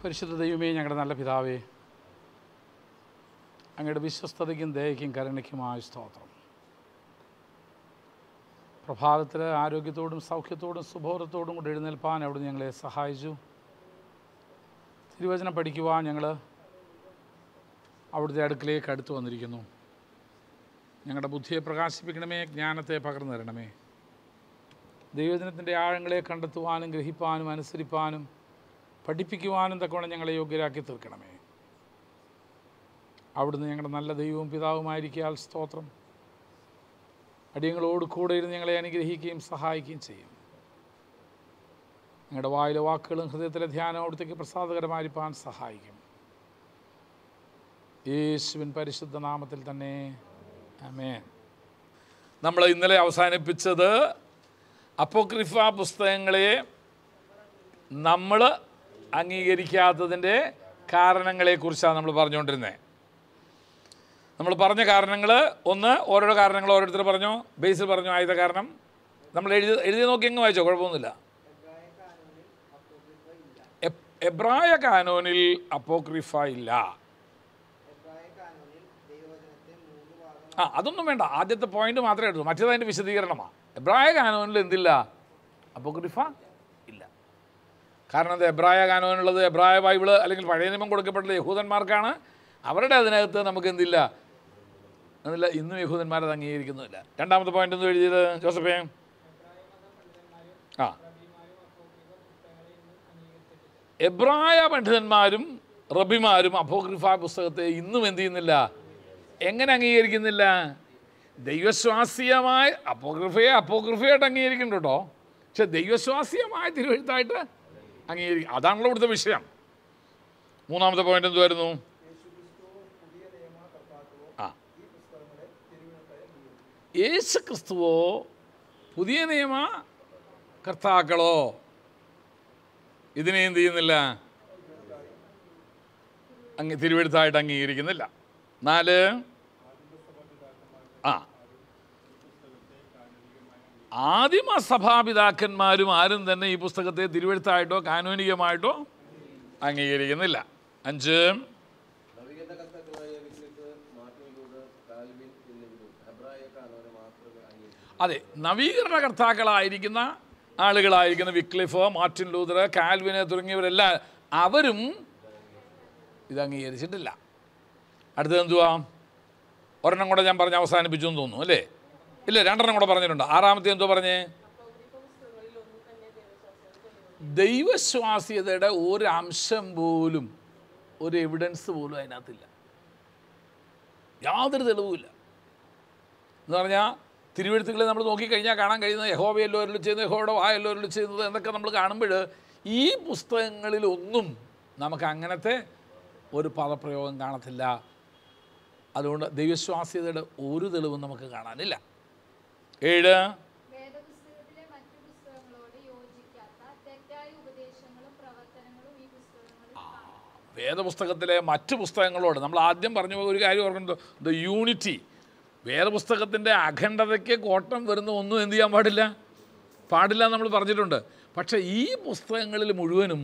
പരിശുദ്ധ ദൈവമേ, ഞങ്ങളുടെ നല്ല പിതാവേ, അങ്ങയുടെ വിശ്വസ്തതയ്ക്കും ദയയ്ക്കും കരുണയ്ക്കുമായ സ്തോത്രം. പ്രഭാതത്തിൽ ആരോഗ്യത്തോടും സൗഖ്യത്തോടും സുബോധത്തോടും കൂടി എഴുന്നേൽപ്പാൻ അവിടുന്ന് ഞങ്ങളെ സഹായിച്ചു. തിരുവചനം പഠിക്കുവാൻ ഞങ്ങൾ അവിടുത്തെ അടുക്കിലേക്ക് അടുത്ത് വന്നിരിക്കുന്നു. ഞങ്ങളുടെ ബുദ്ധിയെ പ്രകാശിപ്പിക്കണമേ, ജ്ഞാനത്തെ പകർന്നു തരണമേ. ദൈവജനത്തിൻ്റെ ആഴങ്ങളെ കണ്ടെത്തുവാനും ഗ്രഹിപ്പാനും അനുസരിപ്പാനും പഠിപ്പിക്കുവാനും തക്കവണ്ണം ഞങ്ങളെ യോഗ്യരാക്കി തീർക്കണമേ. അവിടുന്ന് ഞങ്ങളുടെ നല്ല ദൈവവും പിതാവുമായിരിക്കാൽ സ്തോത്രം. അടിയങ്ങളോട് കൂടെ ഇരുന്ന് ഞങ്ങളെ അനുഗ്രഹിക്കുകയും സഹായിക്കുകയും ചെയ്യും. ഞങ്ങളുടെ വായിലെ വാക്കുകളും ഹൃദയത്തിലെ ധ്യാനം അവിടുത്തേക്ക് പ്രസാദകരമായിരിക്കാൻ സഹായിക്കും. യേശുവിൻ പരിശുദ്ധ നാമത്തിൽ തന്നെ ആമേൻ. നമ്മൾ ഇന്നലെ അവസാനിപ്പിച്ചത് അപ്പോക്രിഫ പുസ്തകങ്ങളെ നമ്മൾ അംഗീകരിക്കാത്തതിൻ്റെ കാരണങ്ങളെക്കുറിച്ചാണ് നമ്മൾ പറഞ്ഞുകൊണ്ടിരുന്നത്. നമ്മൾ പറഞ്ഞ കാരണങ്ങൾ, ഒന്ന് ഓരോരോ കാരണങ്ങൾ ഓരോരുത്തർ പറഞ്ഞു, ബേസിൽ പറഞ്ഞു. ആദ്യത്തെ കാരണം നമ്മൾ എഴുതി നോക്കി എങ്ങ് വായിച്ചോ, കുഴപ്പമൊന്നുമില്ല. എബ്രായ കാനോനിൽ അപ്പോക്രിഫ ഇല്ല. അതൊന്നും വേണ്ട, ആദ്യത്തെ പോയിന്റ് മാത്രമേ എടുത്തു, മറ്റേത് അതിൻ്റെ വിശദീകരണമാണ്. എബ്രായ കാനോനിൽ എന്തില്ല? അപ്പോക്രിഫ ഇല്ല. കാരണം അത് എബ്രായ കാനോനുള്ളത് എബ്രായ ബൈബിള് അല്ലെങ്കിൽ പഴയ നിയമം കൊടുക്കപ്പെട്ടത് യഹൂദന്മാർക്കാണ്. അവരുടെ അതിനകത്ത് നമുക്ക് എന്തില്ല എന്നില്ല, ഇന്നും യഹൂദന്മാരത് അംഗീകരിക്കുന്നുമില്ല. രണ്ടാമത്തെ പോയിന്റ് എന്തും എഴുതിയത് ജോസഫേ? എബ്രായ പണ്ഡിതന്മാരും റബിമാരും അപ്പോക്രിഫ പുസ്തകത്തെ ഇന്നും എന്ത് ചെയ്യുന്നില്ല? എങ്ങനെ അംഗീകരിക്കുന്നില്ല? ദൈവശ്വാസീയമായ അപ്പോക്രിഫയായിട്ട് അംഗീകരിക്കുന്നുണ്ട് കേട്ടോ, പക്ഷെ ദൈവശ്വാസീയമായ തിരുവെഴുത്തായിട്ട് അംഗീകരിക്കും. അതാണല്ലോ ഇവിടുത്തെ വിഷയം. മൂന്നാമത്തെ പോയിന്റ് എന്തുവായിരുന്നു? യേശു ക്രിസ്തുവോ പുതിയ നിയമ കർത്താക്കളോ ഇതിനെ എന്ത് ചെയ്യുന്നില്ല? തിരുവെഴുത്തായിട്ട് അംഗീകരിക്കുന്നില്ല. 4, ആദിമസഭാപിതാക്കന്മാരും ആരും തന്നെ ഈ പുസ്തകത്തെ തിരുവെഴുത്തായിട്ടോ കാനോനികമായിട്ടോ അംഗീകരിക്കുന്നില്ല. 5, അതെ, നവീകരണ കർത്താക്കളായിരിക്കുന്ന ആളുകളായിരിക്കുന്ന വിക്ലിഫ്, മാർട്ടിൻ ലൂതർ, കാൽവിന് തുടങ്ങിയവരെല്ലാം അവരും ഇത് അംഗീകരിച്ചിട്ടില്ല. അടുത്തത് എന്തുവാ? ഒരെണ്ണം കൂടെ ഞാൻ പറഞ്ഞ് അവസാനിപ്പിച്ചു എന്ന് തോന്നുന്നു, അല്ലേ? ഇല്ല, 2 കൂടെ പറഞ്ഞിട്ടുണ്ട്. 6-മത്തെ എന്തോ പറഞ്ഞേ? ദൈവശ്വാസ്യതയുടെ ഒരു അംശം പോലും, ഒരു എവിഡൻസ് പോലും അതിനകത്തില്ല, യാതൊരു തെളിവുമില്ല. എന്ന് പറഞ്ഞാൽ തിരുവെഴുത്തുകളിൽ നമ്മൾ നോക്കിക്കഴിഞ്ഞാൽ കാണാൻ കഴിയുന്നത് യഹോവയല്ലോ അരുളി ചെയ്യുന്നത്, യഹോവയുടെ വായല്ലോ അരുളി ചെയ്യുന്നത് എന്നൊക്കെ നമ്മൾ കാണുമ്പോൾ ഈ പുസ്തകങ്ങളിലൊന്നും നമുക്ക് അങ്ങനത്തെ ഒരു പദപ്രയോഗം കാണത്തില്ല. അതുകൊണ്ട് ദൈവശ്വാസ്യതയുടെ ഒരു തെളിവും നമുക്ക് കാണാനില്ല. 7, വേദപുസ്തകത്തിലെ മറ്റു പുസ്തകങ്ങളോട് നമ്മൾ ആദ്യം പറഞ്ഞു ഒരു കാര്യം ഓർക്കുന്നത്, ദ യൂണിറ്റി. വേദപുസ്തകത്തിൻ്റെ അഖണ്ഡതയ്ക്ക് കോട്ടം വരുന്ന ഒന്നും എന്ത് ചെയ്യാൻ പാടില്ല നമ്മൾ പറഞ്ഞിട്ടുണ്ട്. പക്ഷേ ഈ പുസ്തകങ്ങളിൽ മുഴുവനും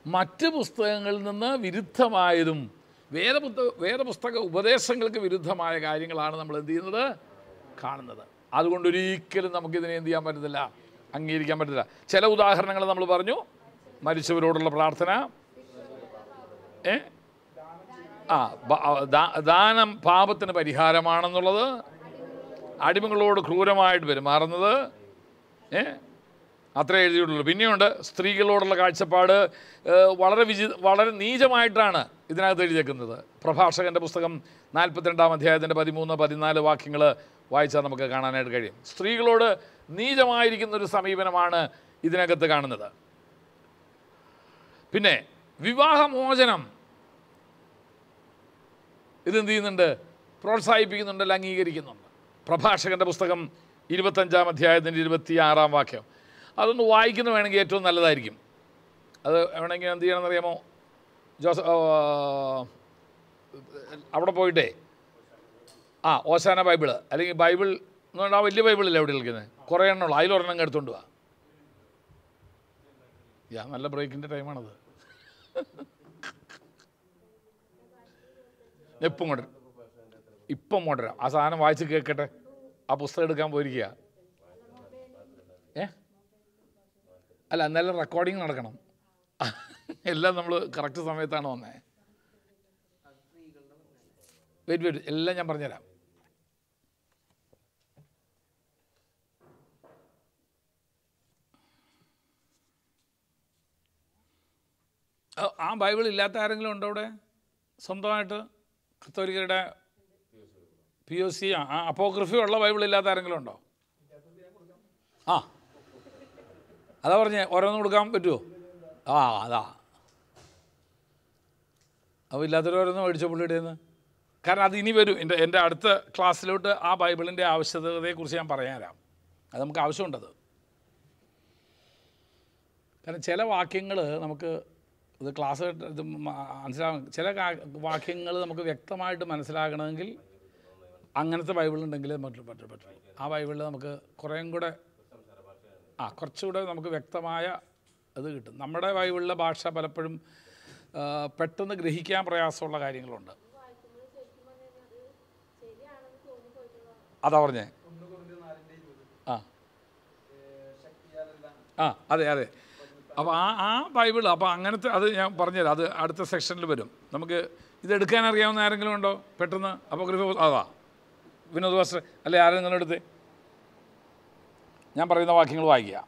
മറ്റ് പുസ്തകങ്ങളിൽ നിന്ന് വിരുദ്ധമായതും വേദപുസ്തക ഉപദേശങ്ങൾക്ക് വിരുദ്ധമായ കാര്യങ്ങളാണ് നമ്മൾ എന്ത് ചെയ്യുന്നത്? കാണുന്നത്. അതുകൊണ്ടൊരിക്കലും നമുക്കിതിനെ എന്ത് ചെയ്യാൻ പറ്റത്തില്ല? അംഗീകരിക്കാൻ പറ്റില്ല. ചില ഉദാഹരണങ്ങൾ നമ്മൾ പറഞ്ഞു. മരിച്ചവരോടുള്ള പ്രാർത്ഥന, ദാനം പാപത്തിന് പരിഹാരമാണെന്നുള്ളത്, അടിമകളോട് ക്രൂരമായിട്ട് പെരുമാറുന്നത്, അത്രേ എഴുതിയിട്ടുള്ളൂ. പിന്നെയുണ്ട് സ്ത്രീകളോടുള്ള കാഴ്ചപ്പാട് വളരെ നീചമായിട്ടാണ് ഇതിനകത്ത് എഴുതിയേക്കുന്നത്. പ്രഭാഷകൻ്റെ പുസ്തകം 42-ാം അധ്യായത്തിൻ്റെ 13-14 വാക്യങ്ങൾ വായിച്ചാൽ നമുക്ക് കാണാനായിട്ട് കഴിയും. സ്ത്രീകളോട് നീചമായിരിക്കുന്നൊരു സമീപനമാണ് ഇതിനകത്ത് കാണുന്നത്. പിന്നെ വിവാഹമോചനം ഇതെന്ത് ചെയ്യുന്നുണ്ട്? പ്രോത്സാഹിപ്പിക്കുന്നുണ്ട്, അംഗീകരിക്കുന്നുണ്ട്. പ്രഭാഷകൻ്റെ പുസ്തകം 25-ാം അധ്യായത്തിൻ്റെ 26-ാം വാക്യം അതൊന്ന് വായിക്കുന്ന വേണമെങ്കിൽ ഏറ്റവും നല്ലതായിരിക്കും. അത് വേണമെങ്കിൽ എന്ത് ചെയ്യണമെന്നറിയാമോ? അവിടെ പോയിട്ടേ ഓശാന ബൈബിള് അല്ലെങ്കിൽ ബൈബിൾ എന്ന് പറഞ്ഞാൽ വലിയ ബൈബിളല്ലേ എവിടെ കളിക്കുന്നത്, കുറേ എണ്ണമുള്ളൂ, അതിലൊരെണ്ണം എടുത്തുകൊണ്ട് പോവാ. നല്ല ബ്രേക്കിൻ്റെ ടൈമാണത്. എപ്പം കൊണ്ടുവരാം, ഇപ്പം കൊണ്ടുവരാം. ആ സാധനം വായിച്ച് കേൾക്കട്ടെ. ആ പുസ്തകം എടുക്കാൻ പോയിരിക്കുക. അല്ല, എന്നാലും റെക്കോർഡിങ് നടക്കണം. എല്ലാം നമ്മൾ കറക്റ്റ് സമയത്താണ് വന്നേ. വെയിറ്റ് എല്ലാം ഞാൻ പറഞ്ഞുതരാം. ആ ബൈബിൾ ഇല്ലാത്ത ആരെങ്കിലും ഉണ്ടോ അവിടെ? സ്വന്തമായിട്ട് കത്തോലിക്കരുടെ POC അപ്പോക്രിഫി ഉള്ള ബൈബിൾ ഇല്ലാത്ത ആരെങ്കിലും ഉണ്ടോ? ആ, അതാ പറഞ്ഞേ, ഓരോന്ന് കൊടുക്കാൻ പറ്റുമോ? അതാ. അപ്പോൾ ഇല്ലാത്തൊരു ഓരോന്ന് മേടിച്ചോ പുള്ളിയുടെ നിന്ന്. കാരണം അത് ഇനി വരും. എൻ്റെ അടുത്ത ക്ലാസ്സിലോട്ട് ആ ബൈബിളിൻ്റെ ആവശ്യകതയെക്കുറിച്ച് ഞാൻ പറഞ്ഞുതരാം. അത് നമുക്ക് ആവശ്യമുണ്ടത്. കാരണം ചില വാക്യങ്ങൾ നമുക്ക് ഇത് ക്ലാസ് ഇത് മനസ്സിലാകും. ചില വാക്യങ്ങൾ നമുക്ക് വ്യക്തമായിട്ട് മനസ്സിലാകണമെങ്കിൽ അങ്ങനത്തെ ബൈബിളുണ്ടെങ്കിൽ നമുക്ക് പറ്റും. ആ ബൈബിളിൽ നമുക്ക് കുറേയും കൂടെ കുറച്ചുകൂടെ നമുക്ക് വ്യക്തമായ ഇത് കിട്ടും. നമ്മുടെ ബൈബിളിലെ ഭാഷ പലപ്പോഴും പെട്ടെന്ന് ഗ്രഹിക്കാൻ പ്രയാസമുള്ള കാര്യങ്ങളുണ്ട്. അതാ പറഞ്ഞേ. അതെ. അപ്പോൾ ആ ബൈബിൾ, അപ്പോൾ അങ്ങനത്തെ അത് ഞാൻ പറഞ്ഞുതരാം. അത് അടുത്ത സെക്ഷനിൽ വരും. നമുക്ക് ഇതെടുക്കാൻ അറിയാവുന്ന ആരെങ്കിലും ഉണ്ടോ പെട്ടെന്ന്? അപ്പോക്രിഫ വിനോദ് വാസ്റ്റർ അല്ലെ ആരും നിങ്ങളെടുത്ത് ഞാൻ പറയുന്ന വാക്യങ്ങൾ വായിക്കുക.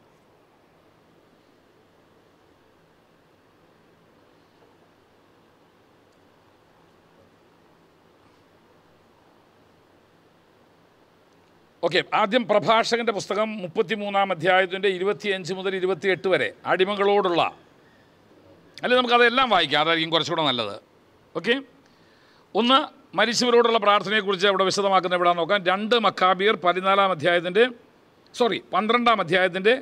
ഓക്കെ, ആദ്യം പ്രഭാഷകൻ്റെ പുസ്തകം 33-ാം അധ്യായത്തിൻ്റെ 25 മുതൽ 28 വരെ അടിമകളോടുള്ള, അല്ലെങ്കിൽ നമുക്കതെല്ലാം വായിക്കാം, അതായിരിക്കും കുറച്ചുകൂടെ നല്ലത്. ഓക്കെ, ഒന്ന് മരിച്ചവരോടുള്ള പ്രാർത്ഥനയെക്കുറിച്ച് അവിടെ വിശദമാക്കുന്ന എവിടെയാണെന്ന് നോക്കാം. 2 മക്കാബിയർ 12-ാം അധ്യായത്തിൻ്റെ 12-ാം അധ്യായത്തിൻ്റെ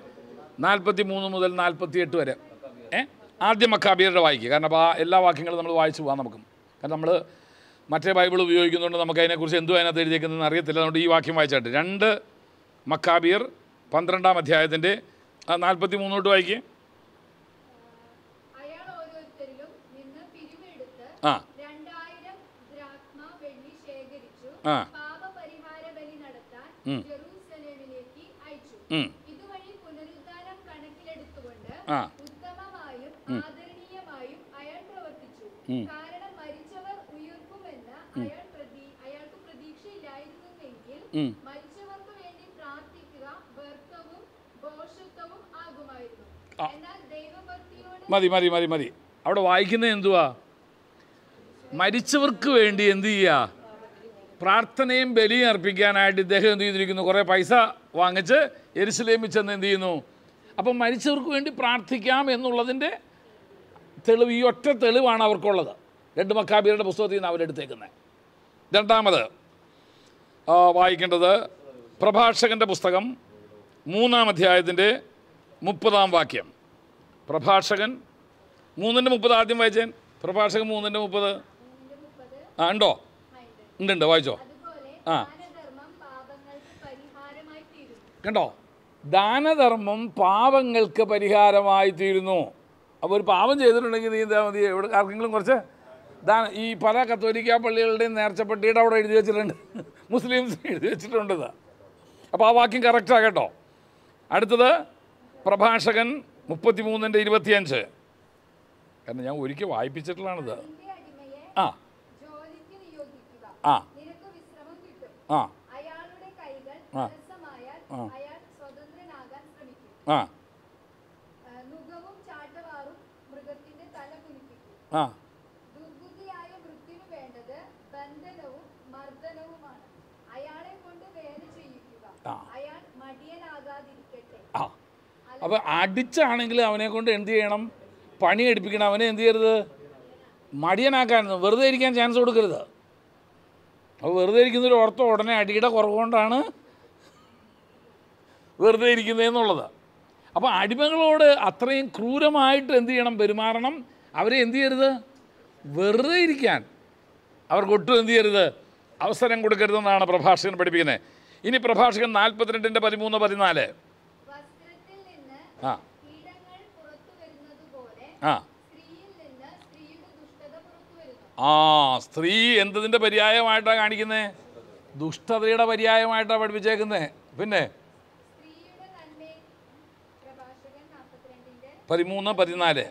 43 മുതൽ 48 വരെ. ആദ്യം മക്കാബിയറുടെ വായിക്കുക. കാരണം അപ്പോൾ ആ എല്ലാ വാക്യങ്ങളും നമ്മൾ വായിച്ചു പോകാം നമുക്കും. കാരണം നമ്മൾ മറ്റേ ബൈബിൾ ഉപയോഗിക്കുന്നതുകൊണ്ട് നമുക്ക് അതിനെക്കുറിച്ച് എന്തും അതിനകത്ത് എഴുതിയേക്കുന്നതെന്ന് അറിയത്തില്ല. അതുകൊണ്ട് ഈ വാക്യം വായിച്ചായിട്ട് 2 മക്കാബിയർ 12-ാം അധ്യായത്തിൻ്റെ 43 തൊട്ട് വായിക്കുക. മതി. അവിടെ വായിക്കുന്നത് എന്തുവാ? മരിച്ചവർക്ക് വേണ്ടി എന്ത് ചെയ്യുക? പ്രാർത്ഥനയും ബലിയും അർപ്പിക്കാനായിട്ട് ഇദ്ദേഹം എന്ത് ചെയ്തിരിക്കുന്നു? കുറേ പൈസ വാങ്ങിച്ച് യെരുശലേമിൽ ചെന്ന് എന്ത് ചെയ്യുന്നു? അപ്പം മരിച്ചവർക്ക് വേണ്ടി പ്രാർത്ഥിക്കാം എന്നുള്ളതിൻ്റെ തെളിവ്, ഈ ഒറ്റ തെളിവാണ് അവർക്കുള്ളത്. 2 മക്കാബിയറുടെ പുസ്തകത്തിൽ നിന്ന് അവരെടുത്തേക്കുന്നത്. രണ്ടാമത് വായിക്കേണ്ടത് പ്രഭാഷകൻ്റെ പുസ്തകം 3-ാം അധ്യായത്തിൻ്റെ 30-ാം വാക്യം. പ്രഭാഷകൻ 3:30 ആദ്യം വായിച്ചേൻ. പ്രഭാഷകൻ 3:30 ഉണ്ടോ? ഉണ്ട്, വായിച്ചോ. കണ്ടോ, ദാനധർമ്മം പാപങ്ങൾക്ക് പരിഹാരമായി തീരുന്നു. അപ്പോൾ ഒരു പാപം ചെയ്തിട്ടുണ്ടെങ്കിൽ നീ എന്താ മതി? എവിടെ ആർക്കെങ്കിലും കുറച്ച് ഈ പല കത്തോലിക്ക പള്ളികളുടെയും നേർച്ചപ്പെട്ടിയുടെ അവിടെ എഴുതി വെച്ചിട്ടുണ്ട്, മുസ്ലിംസ് എഴുതി വെച്ചിട്ടുണ്ടത്. അപ്പോൾ ആ വാക്യം കറക്റ്റാണ് കേട്ടോ. അടുത്തത് പ്രഭാഷകൻ 33:25. കാരണം ഞാൻ ഒരിക്കൽ വായിപ്പിച്ചിട്ടുള്ളതാണിത്. ആ ആ ആ ആ ആ അപ്പോൾ അടിച്ചാണെങ്കിൽ അവനെ കൊണ്ട് എന്ത് ചെയ്യണം? പണി എടുപ്പിക്കണം. അവനെ എന്ത് ചെയ്യരുത്? മടിയനാക്കാൻ, വെറുതെ ഇരിക്കാൻ ചാൻസ് കൊടുക്കരുത്. അപ്പോൾ വെറുതെ ഇരിക്കുന്നൊരു ഓർത്തോ ഉടനെ അടിയുടെ കുറവുകൊണ്ടാണ് വെറുതെ ഇരിക്കുന്നതെന്നുള്ളത്. അപ്പോൾ അടിമകളോട് അത്രയും ക്രൂരമായിട്ട് എന്ത് ചെയ്യണം? പെരുമാറണം. അവരെ എന്ത് ചെയ്യരുത്? വെറുതെ ഇരിക്കാൻ അവർക്കൊട്ടും എന്ത് ചെയ്യരുത്? അവസരം കൊടുക്കരുതെന്നാണ് പ്രഭാഷകൻ പഠിപ്പിക്കുന്നത്. ഇനി പ്രഭാഷകൻ 42:13-14. ആ ആ ആ സ്ത്രീ എന്തിൻ്റെ പര്യായമായിട്ടാണ് കാണിക്കുന്നത്? ദുഷ്ടതയുടെ പര്യായമായിട്ടാണ് പഠിപ്പിച്ചേക്കുന്നത്. പിന്നെ 13-14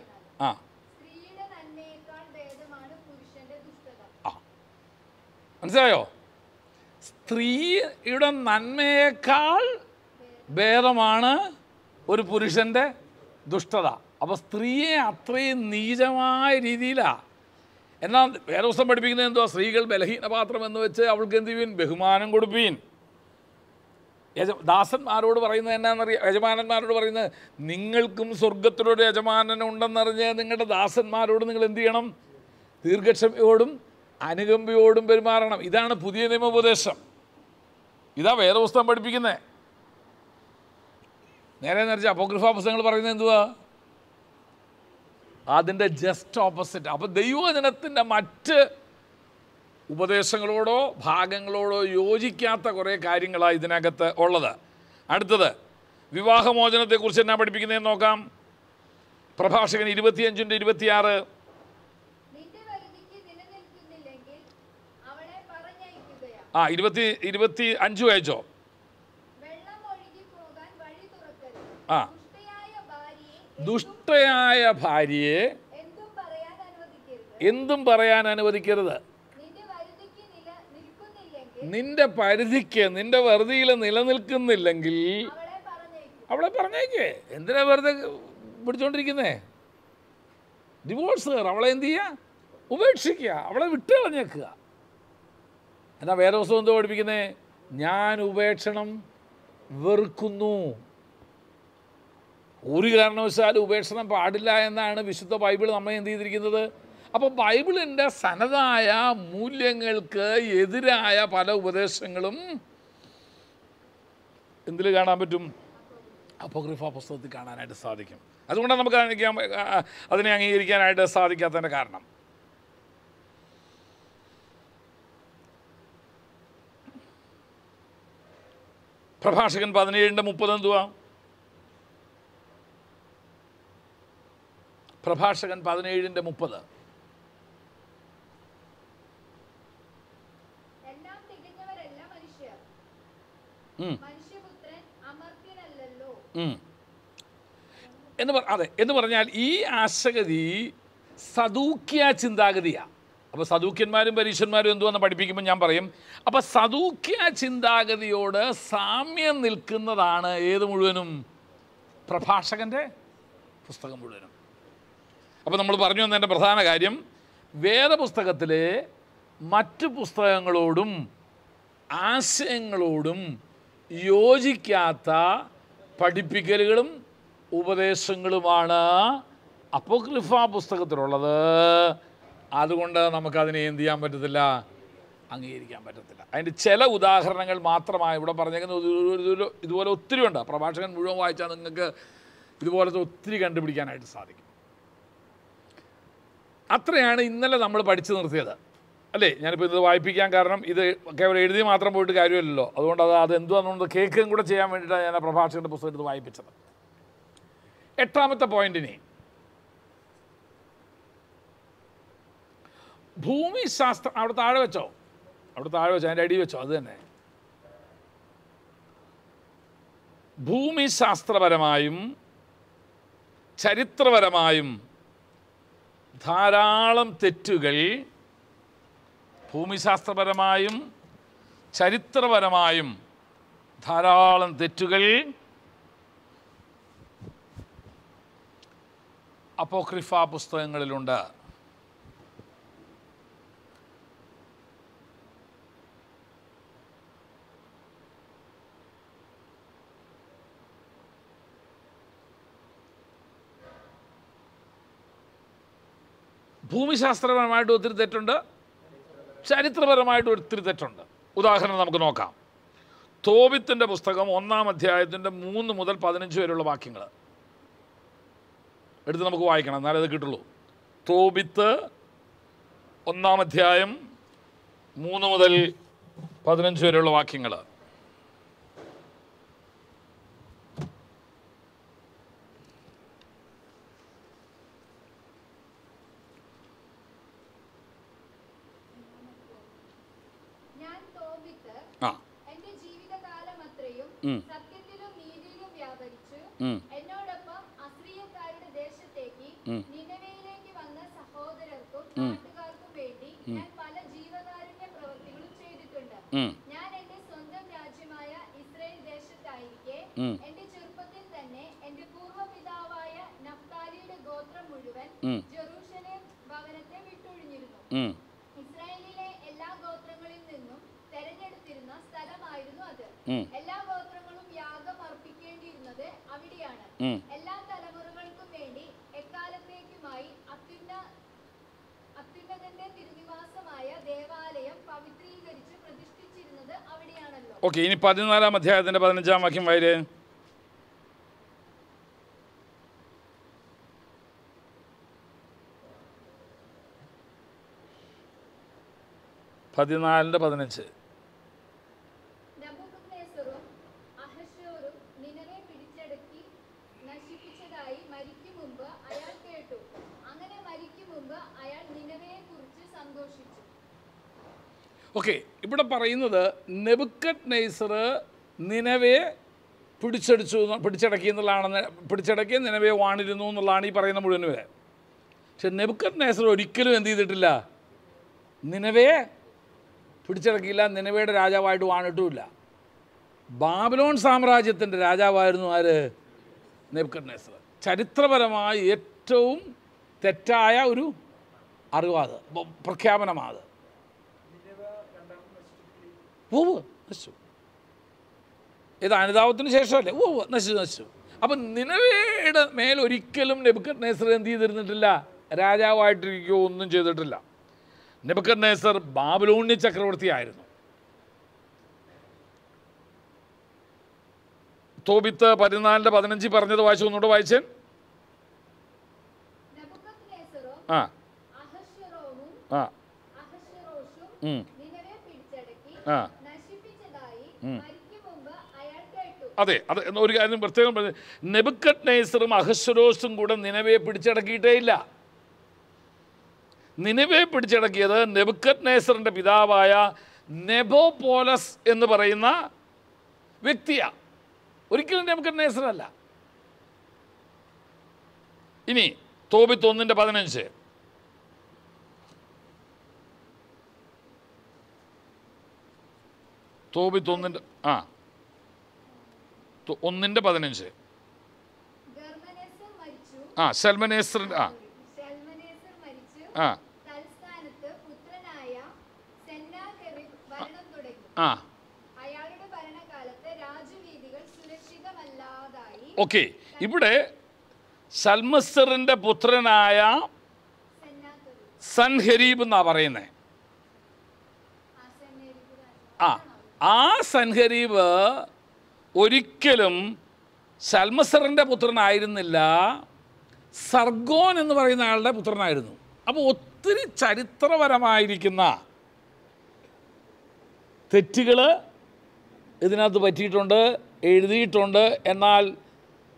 ആ മനസ്സിലായോ? സ്ത്രീയുടെ നന്മയേക്കാൾ ഭേദമാണ് ഒരു പുരുഷൻ്റെ ദുഷ്ടത. അപ്പോൾ സ്ത്രീയെ അത്രയും നീചമായ രീതിയിലാണ്. എന്നാൽ വേറെ ദിവസം പഠിപ്പിക്കുന്നത് എന്തുവാ? സ്ത്രീകൾ ബലഹീനപാത്രം എന്ന് വെച്ച് അവൾക്ക് എന്ത് ചെയ്യുവീൻ? ബഹുമാനം കൊടുപ്പീൻ. ദാസന്മാരോട് പറയുന്നത് എന്നാണെന്നറിയാം, യജമാനന്മാരോട് പറയുന്നത്, നിങ്ങൾക്കും സ്വർഗത്തിലൊരു യജമാനനുണ്ടെന്നറിഞ്ഞ് നിങ്ങളുടെ ദാസന്മാരോട് നിങ്ങൾ എന്ത് ചെയ്യണം? ദീർഘക്ഷമയോടും അനുകമ്പയോടും പെരുമാറണം. ഇതാണ് പുതിയ നിയമോപദേശം. ഇതാ വേദപുസ്തകം പഠിപ്പിക്കുന്നത്. നേരെ നിറച്ച് അപ്പോക്രിഫ പുസ്തകങ്ങൾ പറയുന്നത് എന്തുവാ? അതിൻ്റെ ജസ്റ്റ് ഓപ്പോസിറ്റ്. അപ്പോൾ ദൈവവചനത്തിൻ്റെ മറ്റ് ഉപദേശങ്ങളോടോ ഭാഗങ്ങളോടോ യോജിക്കാത്ത കുറേ കാര്യങ്ങളാണ് ഇതിനകത്ത് ഉള്ളത്. അടുത്തത് വിവാഹമോചനത്തെക്കുറിച്ച് എന്നാ പഠിപ്പിക്കുന്നതെന്ന് നോക്കാം. പ്രഭാഷകൻ 25-26. 25 വായിച്ചോ. ആ ദുഷ്ടയായ ഭാര്യയെ എന്തും പറയാൻ അനുവദിക്കരുത്. നിന്റെ പരിധിക്ക്, നിന്റെ വെറുതിയിൽ നിലനിൽക്കുന്നില്ലെങ്കിൽ അവളെ പറഞ്ഞേക്കേ. എന്തിനാ വെറുതെ പിടിച്ചോണ്ടിരിക്കുന്നേ? ഡിവോഴ്സ് അവളെ എന്ത് ചെയ്യുക? ഉപേക്ഷിക്കുക, അവളെ വിട്ട് കളഞ്ഞേക്കുക. എന്നാൽ വേറെ ദിവസം എന്തോ പഠിപ്പിക്കുന്നേ? ഞാൻ ഉപേക്ഷണം വെറുക്കുന്നു. ഒരു കാരണവശാലും ഉപേക്ഷണം പാടില്ല എന്നാണ് വിശുദ്ധ ബൈബിൾ നമ്മെ എന്ത് ചെയ്തിരിക്കുന്നത്. അപ്പോൾ ബൈബിളിൻ്റെ സനതായ മൂല്യങ്ങൾക്ക് എതിരായ പല ഉപദേശങ്ങളും എന്തിൽ കാണാൻ പറ്റും? അപ്പോക്രിഫ പുസ്തകത്തിൽ കാണാനായിട്ട് സാധിക്കും. അതുകൊണ്ടാണ് നമുക്ക് അതിനെ അംഗീകരിക്കാനായിട്ട് സാധിക്കാത്തതിൻ്റെ കാരണം. പ്രഭാഷകൻ 17:30 എന്തുവാ? പ്രഭാഷകൻ 17:30. എന്ന് പറഞ്ഞാൽ ഈ ആശഗതി സദൂക്യ ചിന്താഗതിയാണ്. അപ്പോൾ സദൂക്യന്മാരും പരീക്ഷന്മാരും എന്തുവെന്ന് പഠിപ്പിക്കുമ്പോൾ ഞാൻ പറയും. അപ്പോൾ സദൂക്യ ചിന്താഗതിയോട് സാമ്യം നിൽക്കുന്നതാണ് ഏത് മുഴുവനും? പ്രഭാഷകൻ്റെ പുസ്തകം മുഴുവനും. അപ്പോൾ നമ്മൾ പറഞ്ഞു വന്നതിൻ്റെ പ്രധാന കാര്യം, വേദപുസ്തകത്തിലെ മറ്റ് പുസ്തകങ്ങളോടും ആശയങ്ങളോടും യോജിക്കാത്ത പഠിപ്പിക്കലുകളും ഉപദേശങ്ങളുമാണ് അപ്പോക്രിഫ പുസ്തകത്തിലുള്ളത്. അതുകൊണ്ട് നമുക്കതിനെ എന്ത് ചെയ്യാൻ പറ്റത്തില്ല? അംഗീകരിക്കാൻ പറ്റത്തില്ല. അതിൻ്റെ ചില ഉദാഹരണങ്ങൾ മാത്രമായി ഇവിടെ പറഞ്ഞേക്കുന്നത്. ഇതുപോലെ ഒത്തിരി ഉണ്ട്. പ്രഭാഷകൻ മുഴുവൻ വായിച്ചാൽ നിങ്ങൾക്ക് ഇതുപോലത്തെ ഒത്തിരി കണ്ടുപിടിക്കാനായിട്ട് സാധിക്കും. അത്രയാണ് ഇന്നലെ നമ്മൾ പഠിച്ചു നിർത്തിയത്, അല്ലേ? ഞാനിപ്പോൾ ഇത് വായിപ്പിക്കാൻ കാരണം ഇത് കേവലം എഴുതി മാത്രം പോയിട്ട് കാര്യമില്ലല്ലോ. അതുകൊണ്ട് അതെന്തുവാണെന്നുള്ളത് കേൾക്കുകയും കൂടെ ചെയ്യാൻ വേണ്ടിയിട്ടാണ് ഞാൻ ആ പ്രഭാഷകൻ്റെ പുസ്തകം എടുത്ത് വായിപ്പിച്ചത്. 8ാമത്തെ പോയിന്റിനെ ഭൂമിശാസ്ത്രം അവിടെ താഴെ വെച്ചോ, അതിൻ്റെ അടി വെച്ചോ. അത് തന്നെ ഭൂമിശാസ്ത്രപരമായും ചരിത്രപരമായും ധാരാളം തെറ്റുകൾ, ഭൂമിശാസ്ത്രപരമായും ചരിത്രപരമായും ധാരാളം തെറ്റുകൾ അപ്പോക്രിഫ പുസ്തകങ്ങളിലുണ്ട്. ഭൂമിശാസ്ത്രപരമായിട്ട് ഒത്തിരി തെറ്റുണ്ട്, ചരിത്രപരമായിട്ട് ഒത്തിരി തെറ്റുണ്ട്. ഉദാഹരണം നമുക്ക് നോക്കാം. തോബിത്തിൻ്റെ പുസ്തകം 1-ാം അധ്യായത്തിൻ്റെ 3 മുതൽ 15 വരെയുള്ള വാക്യങ്ങൾ എടുത്ത് നമുക്ക് വായിക്കണം, എന്നാലേ അത് കിട്ടുള്ളൂ. തോബിത്ത് 1-ാം അധ്യായം 3 മുതൽ 15 വരെയുള്ള വാക്യങ്ങൾ. എന്റെ ജീവിതകാലം അത്രയും സത്യത്തിലും നീതിയിലും വ്യാപരിച്ചു എന്നോടൊപ്പം അസ്രീയക്കാരുടെ ദേശത്തേക്ക് നിനവയിലേക്ക് വന്ന സഹോദരർക്കും നാട്ടുകാർക്കും വേണ്ടി ഞാൻ പല ജീവകാരുണ്യ പ്രവൃത്തികളും ചെയ്തിട്ടുണ്ട്. ഞാൻ എന്റെ സ്വന്തം രാജ്യമായ ഇസ്രായേൽ ദേശത്തായിരിക്കെ എന്റെ ചെറുപ്പത്തിൽ തന്നെ എന്റെ പൂർവ്വപിതാവായ നഫ്താലിയുടെ ഗോത്രം മുഴുവൻ ജെറൂശലേം ഭവനത്തെ വിട്ടൊഴിഞ്ഞിരുന്നു. ഇസ്രായേലിലെ എല്ലാ ഗോത്രങ്ങളിൽ നിന്നും തെരഞ്ഞെടുത്തിരുന്ന സ്ഥലമായിരുന്നു അത്. എല്ലാ ഗോത്രങ്ങളും യാഗം അർപ്പിക്കേണ്ടിയിരുന്നത് അവിടെയാണ്. എല്ലാ തലമുറകൾക്കും വേണ്ടി എക്കാലത്തേക്കുമായി അത്യുന്നതന്റെ തിരുനിവാസമായ ദേവാലയം പവിത്രീകരിച്ച് പ്രതിഷ്ഠിച്ചിരുന്നത് അവിടെയാണല്ലോ. ഓക്കെ, ഇനി 14-ാം അധ്യായത്തിന്റെ 15-ാം വാക്യം വായിരേ. 14:15. നബൂഖദ്നേസറും അഹശ്വേരോസും നിനവെ പിടിച്ചടക്കി നശിപ്പിച്ചതായി മരിക്കും മുമ്പ് അയാൾ കേട്ടു. അങ്ങനെ മരിക്കും മുമ്പ് അയാൾ നിനവയെക്കുറിച്ച് സന്തോഷിച്ചു. ഇവിടെ പറയുന്നത് നെബൂഖദ്നേസർ നിനവയെ പിടിച്ചടക്കി എന്നുള്ളതാണ്. പിടിച്ചടക്കി നിനവയെ വാണിരുന്നു എന്നുള്ളതാണ് ഈ പറയുന്ന മുഴുവൻ വരെ. പക്ഷെ നെബൂഖദ്നേസർ ഒരിക്കലും എന്ത് ചെയ്തിട്ടില്ല? നിനവയെ പിടിച്ചടക്കിയില്ല. നിനവയുടെ രാജാവായിട്ട് വാണിട്ടുമില്ല. ബാബിലോൺ സാമ്രാജ്യത്തിൻ്റെ രാജാവായിരുന്നു ആര്? നെബൂഖദ്നേസർ. ചരിത്രപരമായി ഏറ്റവും തെറ്റായ ഒരു അറിവാത്, പ്രഖ്യാപനമാത്. നശിച്ചു. ഇത് അനുതാപത്തിന് ശേഷമല്ലേ? നശിച്ചു. അപ്പം നിനവയുടെ മേലൊരിക്കലും നെബൂഖദ്നേസർ എന്ത് ചെയ്തിരുന്നിട്ടില്ല? രാജാവായിട്ടിരിക്കുകയോ ഒന്നും ചെയ്തിട്ടില്ല. നെബൂഖദ്നേസർ ബാബിലോണ്യ ചക്രവർത്തിയായിരുന്നു. തോബിത്ത് 14:15 പറഞ്ഞത് വായിച്ചു, ഒന്നുകൂടെ വായിച്ചേ. അതെ, ഒരു കാര്യം പ്രത്യേകം പറഞ്ഞു. നെബൂഖദ്നേസറും അഹശ്വേരോസും കൂടെ നിനവയെ പിടിച്ചടക്കിയിട്ടേ ഇല്ല. നിനവയെ പിടിച്ചടക്കിയത് നെബൂഖദ്നേസറിൻ്റെ പിതാവായ നെബോപോലസ് എന്ന് പറയുന്ന വ്യക്തിയാണ്. ഒരിക്കലും നെബൂഖദ്നേസർ അല്ല. ഇനി തോബിത്ത് 1:15. തോബിത്ത് 1:15. ശൽമനേസറിൻ്റെ ഇവിടെ സൽമസ്സറിൻ്റെ പുത്രനായ സൻഹെരീബ് എന്നാ പറയുന്നത്. ആ സൻഹെരീബ് ഒരിക്കലും സൽമസ്സറിൻ്റെ പുത്രനായിരുന്നില്ല, സർഗോൻ എന്ന് പറയുന്ന ആളുടെ പുത്രനായിരുന്നു. അപ്പോൾ ഒത്തിരി ചരിത്രപരമായിരിക്കുന്ന തെറ്റുകൾ ഇതിനകത്ത് പറ്റിയിട്ടുണ്ട്, എഴുതിയിട്ടുണ്ട്. എന്നാൽ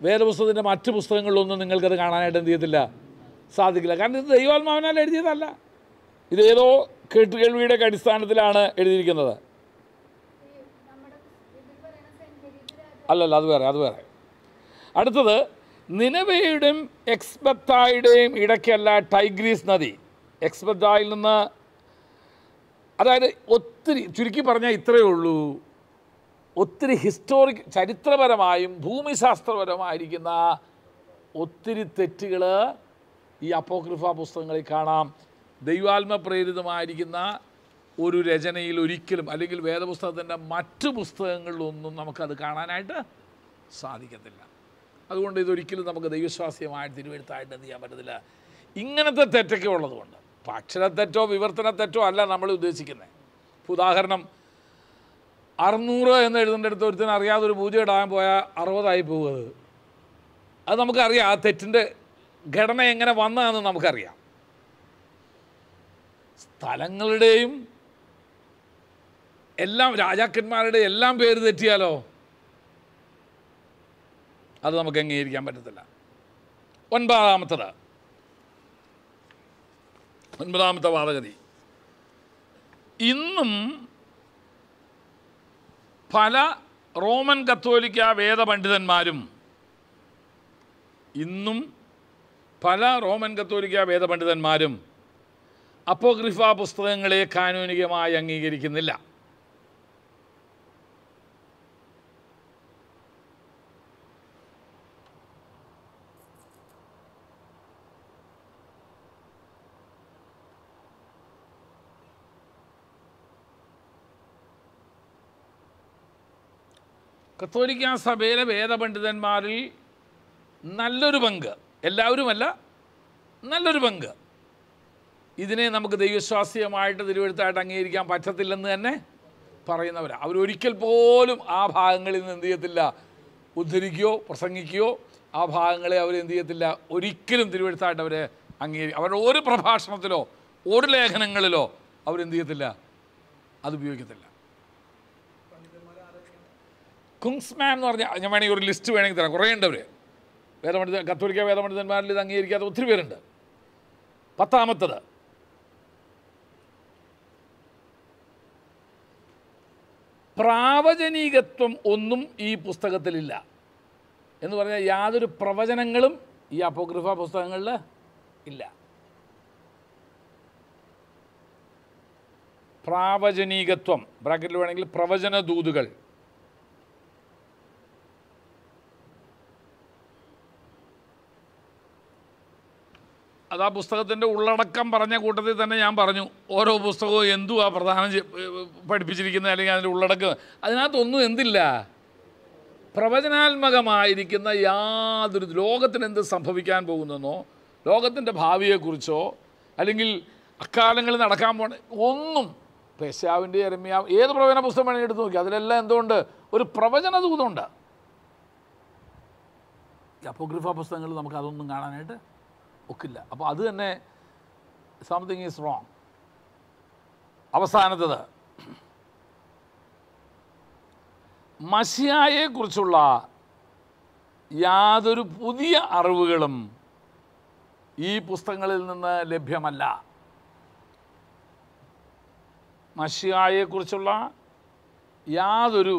വേദപുസ്തകത്തിൻ്റെ മറ്റ് പുസ്തകങ്ങളിലൊന്നും നിങ്ങൾക്കത് കാണാനായിട്ട് എന്ത് ചെയ്യത്തില്ല, സാധിക്കില്ല. കാരണം ഇത് ദൈവാത്മാവിനാൽ എഴുതിയതല്ല. ഇതേതോ കേട്ടുകേൾവിയുടെ അടിസ്ഥാനത്തിലാണ് എഴുതിയിരിക്കുന്നത്. അല്ലല്ല, അത് വേറെ. അടുത്തത് നിനവയുടെയും എക്സ്ബത്തായുടെയും ഇടയ്ക്കല്ല ടൈഗ്രീസ് നദി. എക്സ്ബത്തായിൽ നിന്ന്, അതായത് ഒത്തിരി ചുരുക്കി പറഞ്ഞാൽ ഇത്രയേ ഉള്ളൂ, ഒത്തിരി ചരിത്രപരമായും ഭൂമിശാസ്ത്രപരമായിരിക്കുന്ന ഒത്തിരി തെറ്റുകൾ ഈ അപ്പോക്രിഫ പുസ്തകങ്ങളിൽ കാണാം. ദൈവാത്മപ്രേരിതമായിരിക്കുന്ന ഒരു രചനയിൽ ഒരിക്കലും, അല്ലെങ്കിൽ വേദപുസ്തകത്തിൻ്റെ മറ്റു പുസ്തകങ്ങളിലൊന്നും നമുക്കത് കാണാനായിട്ട് സാധിക്കത്തില്ല. അതുകൊണ്ട് ഇതൊരിക്കലും നമുക്ക് ദൈവവിശ്വാസ്യമായിട്ട് തിരുവെഴുത്തായിട്ട് എന്ത് ചെയ്യാൻ പറ്റത്തില്ല. ഇങ്ങനത്തെ തെറ്റൊക്കെ ഉള്ളതുകൊണ്ട്, അക്ഷരത്തെറ്റോ വിവർത്തനത്തെറ്റോ അല്ല നമ്മൾ ഉദ്ദേശിക്കുന്നത്. ഉദാഹരണം, 600 എന്ന് എഴുതേണ്ടടുത്ത് ഒരുത്തിന് അറിയാതെ ഒരു 0 ഇടാൻ പോയാൽ 60 പോകുന്നത്. അത് നമുക്കറിയാം. ആ തെറ്റിൻ്റെ ഘടന എങ്ങനെ വന്നതെന്ന് നമുക്കറിയാം. സ്ഥലങ്ങളുടെയും എല്ലാം, രാജാക്കന്മാരുടെ എല്ലാം പേര് തെറ്റിയാലോ അത് നമുക്ക് അംഗീകരിക്കാൻ പറ്റത്തില്ല. 9-ാമത്തെ വാദഗതി. ഇന്നും പല റോമൻ കത്തോലിക്ക വേദപണ്ഡിതന്മാരും ഇന്നും പല റോമൻ കത്തോലിക്ക വേദപണ്ഡിതന്മാരും അപ്പോക്രിഫ പുസ്തകങ്ങളെ കാനോനികമായി അംഗീകരിക്കുന്നില്ല. കത്തോലിക്ക സഭയിലെ വേദപണ്ഡിതന്മാരിൽ നല്ലൊരു പങ്ക്, എല്ലാവരുമല്ല, നല്ലൊരു പങ്ക് ഇതിനെ നമുക്ക് ദൈവവിശ്വാസീയമായിട്ട് തിരുവെഴുത്തായിട്ട് അംഗീകരിക്കാൻ പറ്റത്തില്ലെന്ന് തന്നെ പറയുന്നവരാണ്. അവരൊരിക്കൽ പോലും ആ ഭാഗങ്ങളിൽ നിന്ന് എന്ത് ചെയ്യത്തില്ല, ഉദ്ധരിക്കുകയോ പ്രസംഗിക്കുകയോ ആ ഭാഗങ്ങളെ അവരെന്ത് ചെയ്യത്തില്ല, ഒരിക്കലും തിരുവെഴുത്തായിട്ട് അവരെ അംഗീകരിക്കും. അവരുടെ ഒരു പ്രഭാഷണത്തിലോ ഒരു ലേഖനങ്ങളിലോ അവരെന്ത് ചെയ്യത്തില്ല, അത് ഉപയോഗിക്കത്തില്ല. കുങ്സ്മാൻ എന്ന് പറഞ്ഞാൽ, ഞാൻ വേണമെങ്കിൽ ഒരു ലിസ്റ്റ് വേണമെങ്കിൽ തരാം, കുറേ ഉണ്ട് അവർ വേദപണ്ഡിത കത്തോലിക്ക വേദപണ്ഡിതന്മാരിൽ ഇത് അംഗീകരിക്കാത്ത ഒത്തിരി പേരുണ്ട്. 10ാമത്തത്, പ്രാവചനികത്വം ഒന്നും ഈ പുസ്തകത്തിലില്ല എന്ന് പറഞ്ഞാൽ യാതൊരു പ്രവചനങ്ങളും ഈ അപ്പോക്രിഫ പുസ്തകങ്ങളിൽ ഇല്ല. പ്രാവചനികത്വം ബ്രാക്കറ്റിൽ വേണമെങ്കിൽ പ്രവചന ദൂതുകൾ. അത് ആ പുസ്തകത്തിൻ്റെ ഉള്ളടക്കം പറഞ്ഞ കൂട്ടത്തിൽ തന്നെ ഞാൻ പറഞ്ഞു, ഓരോ പുസ്തകവും എന്തുവാ പ്രധാനം പഠിപ്പിച്ചിരിക്കുന്നത്, അല്ലെങ്കിൽ അതിൻ്റെ ഉള്ളടക്കം, അതിനകത്തൊന്നും എന്തില്ല, പ്രവചനാത്മകമായിരിക്കുന്ന യാതൊരു ലോകത്തിന് എന്ത് സംഭവിക്കാൻ പോകുന്നെന്നോ ലോകത്തിൻ്റെ ഭാവിയെക്കുറിച്ചോ അല്ലെങ്കിൽ അക്കാലങ്ങളിൽ നടക്കാൻ പോണ ഒന്നും, പെശാവിൻ്റെ യെരമ്യാവ് ഏത് പ്രവചന പുസ്തകം വേണമെങ്കിൽ എടുത്ത് നോക്കി, അതിലെല്ലാം എന്തുകൊണ്ട് ഒരു പ്രവചന ദൂതമുണ്ട്. അപ്പോക്രിഫ പുസ്തകങ്ങളിൽ നമുക്ക് അതൊന്നും കാണാനായിട്ട് ഒക്കില്ല. അപ്പോൾ അത് തന്നെ സംതിങ് ഈസ് റോങ്. അവസാനത്തത്, മശിഹായെക്കുറിച്ചുള്ള യാതൊരു പുതിയ അറിവുകളും ഈ പുസ്തകങ്ങളിൽ നിന്ന് ലഭ്യമല്ല. മശിഹായെക്കുറിച്ചുള്ള യാതൊരു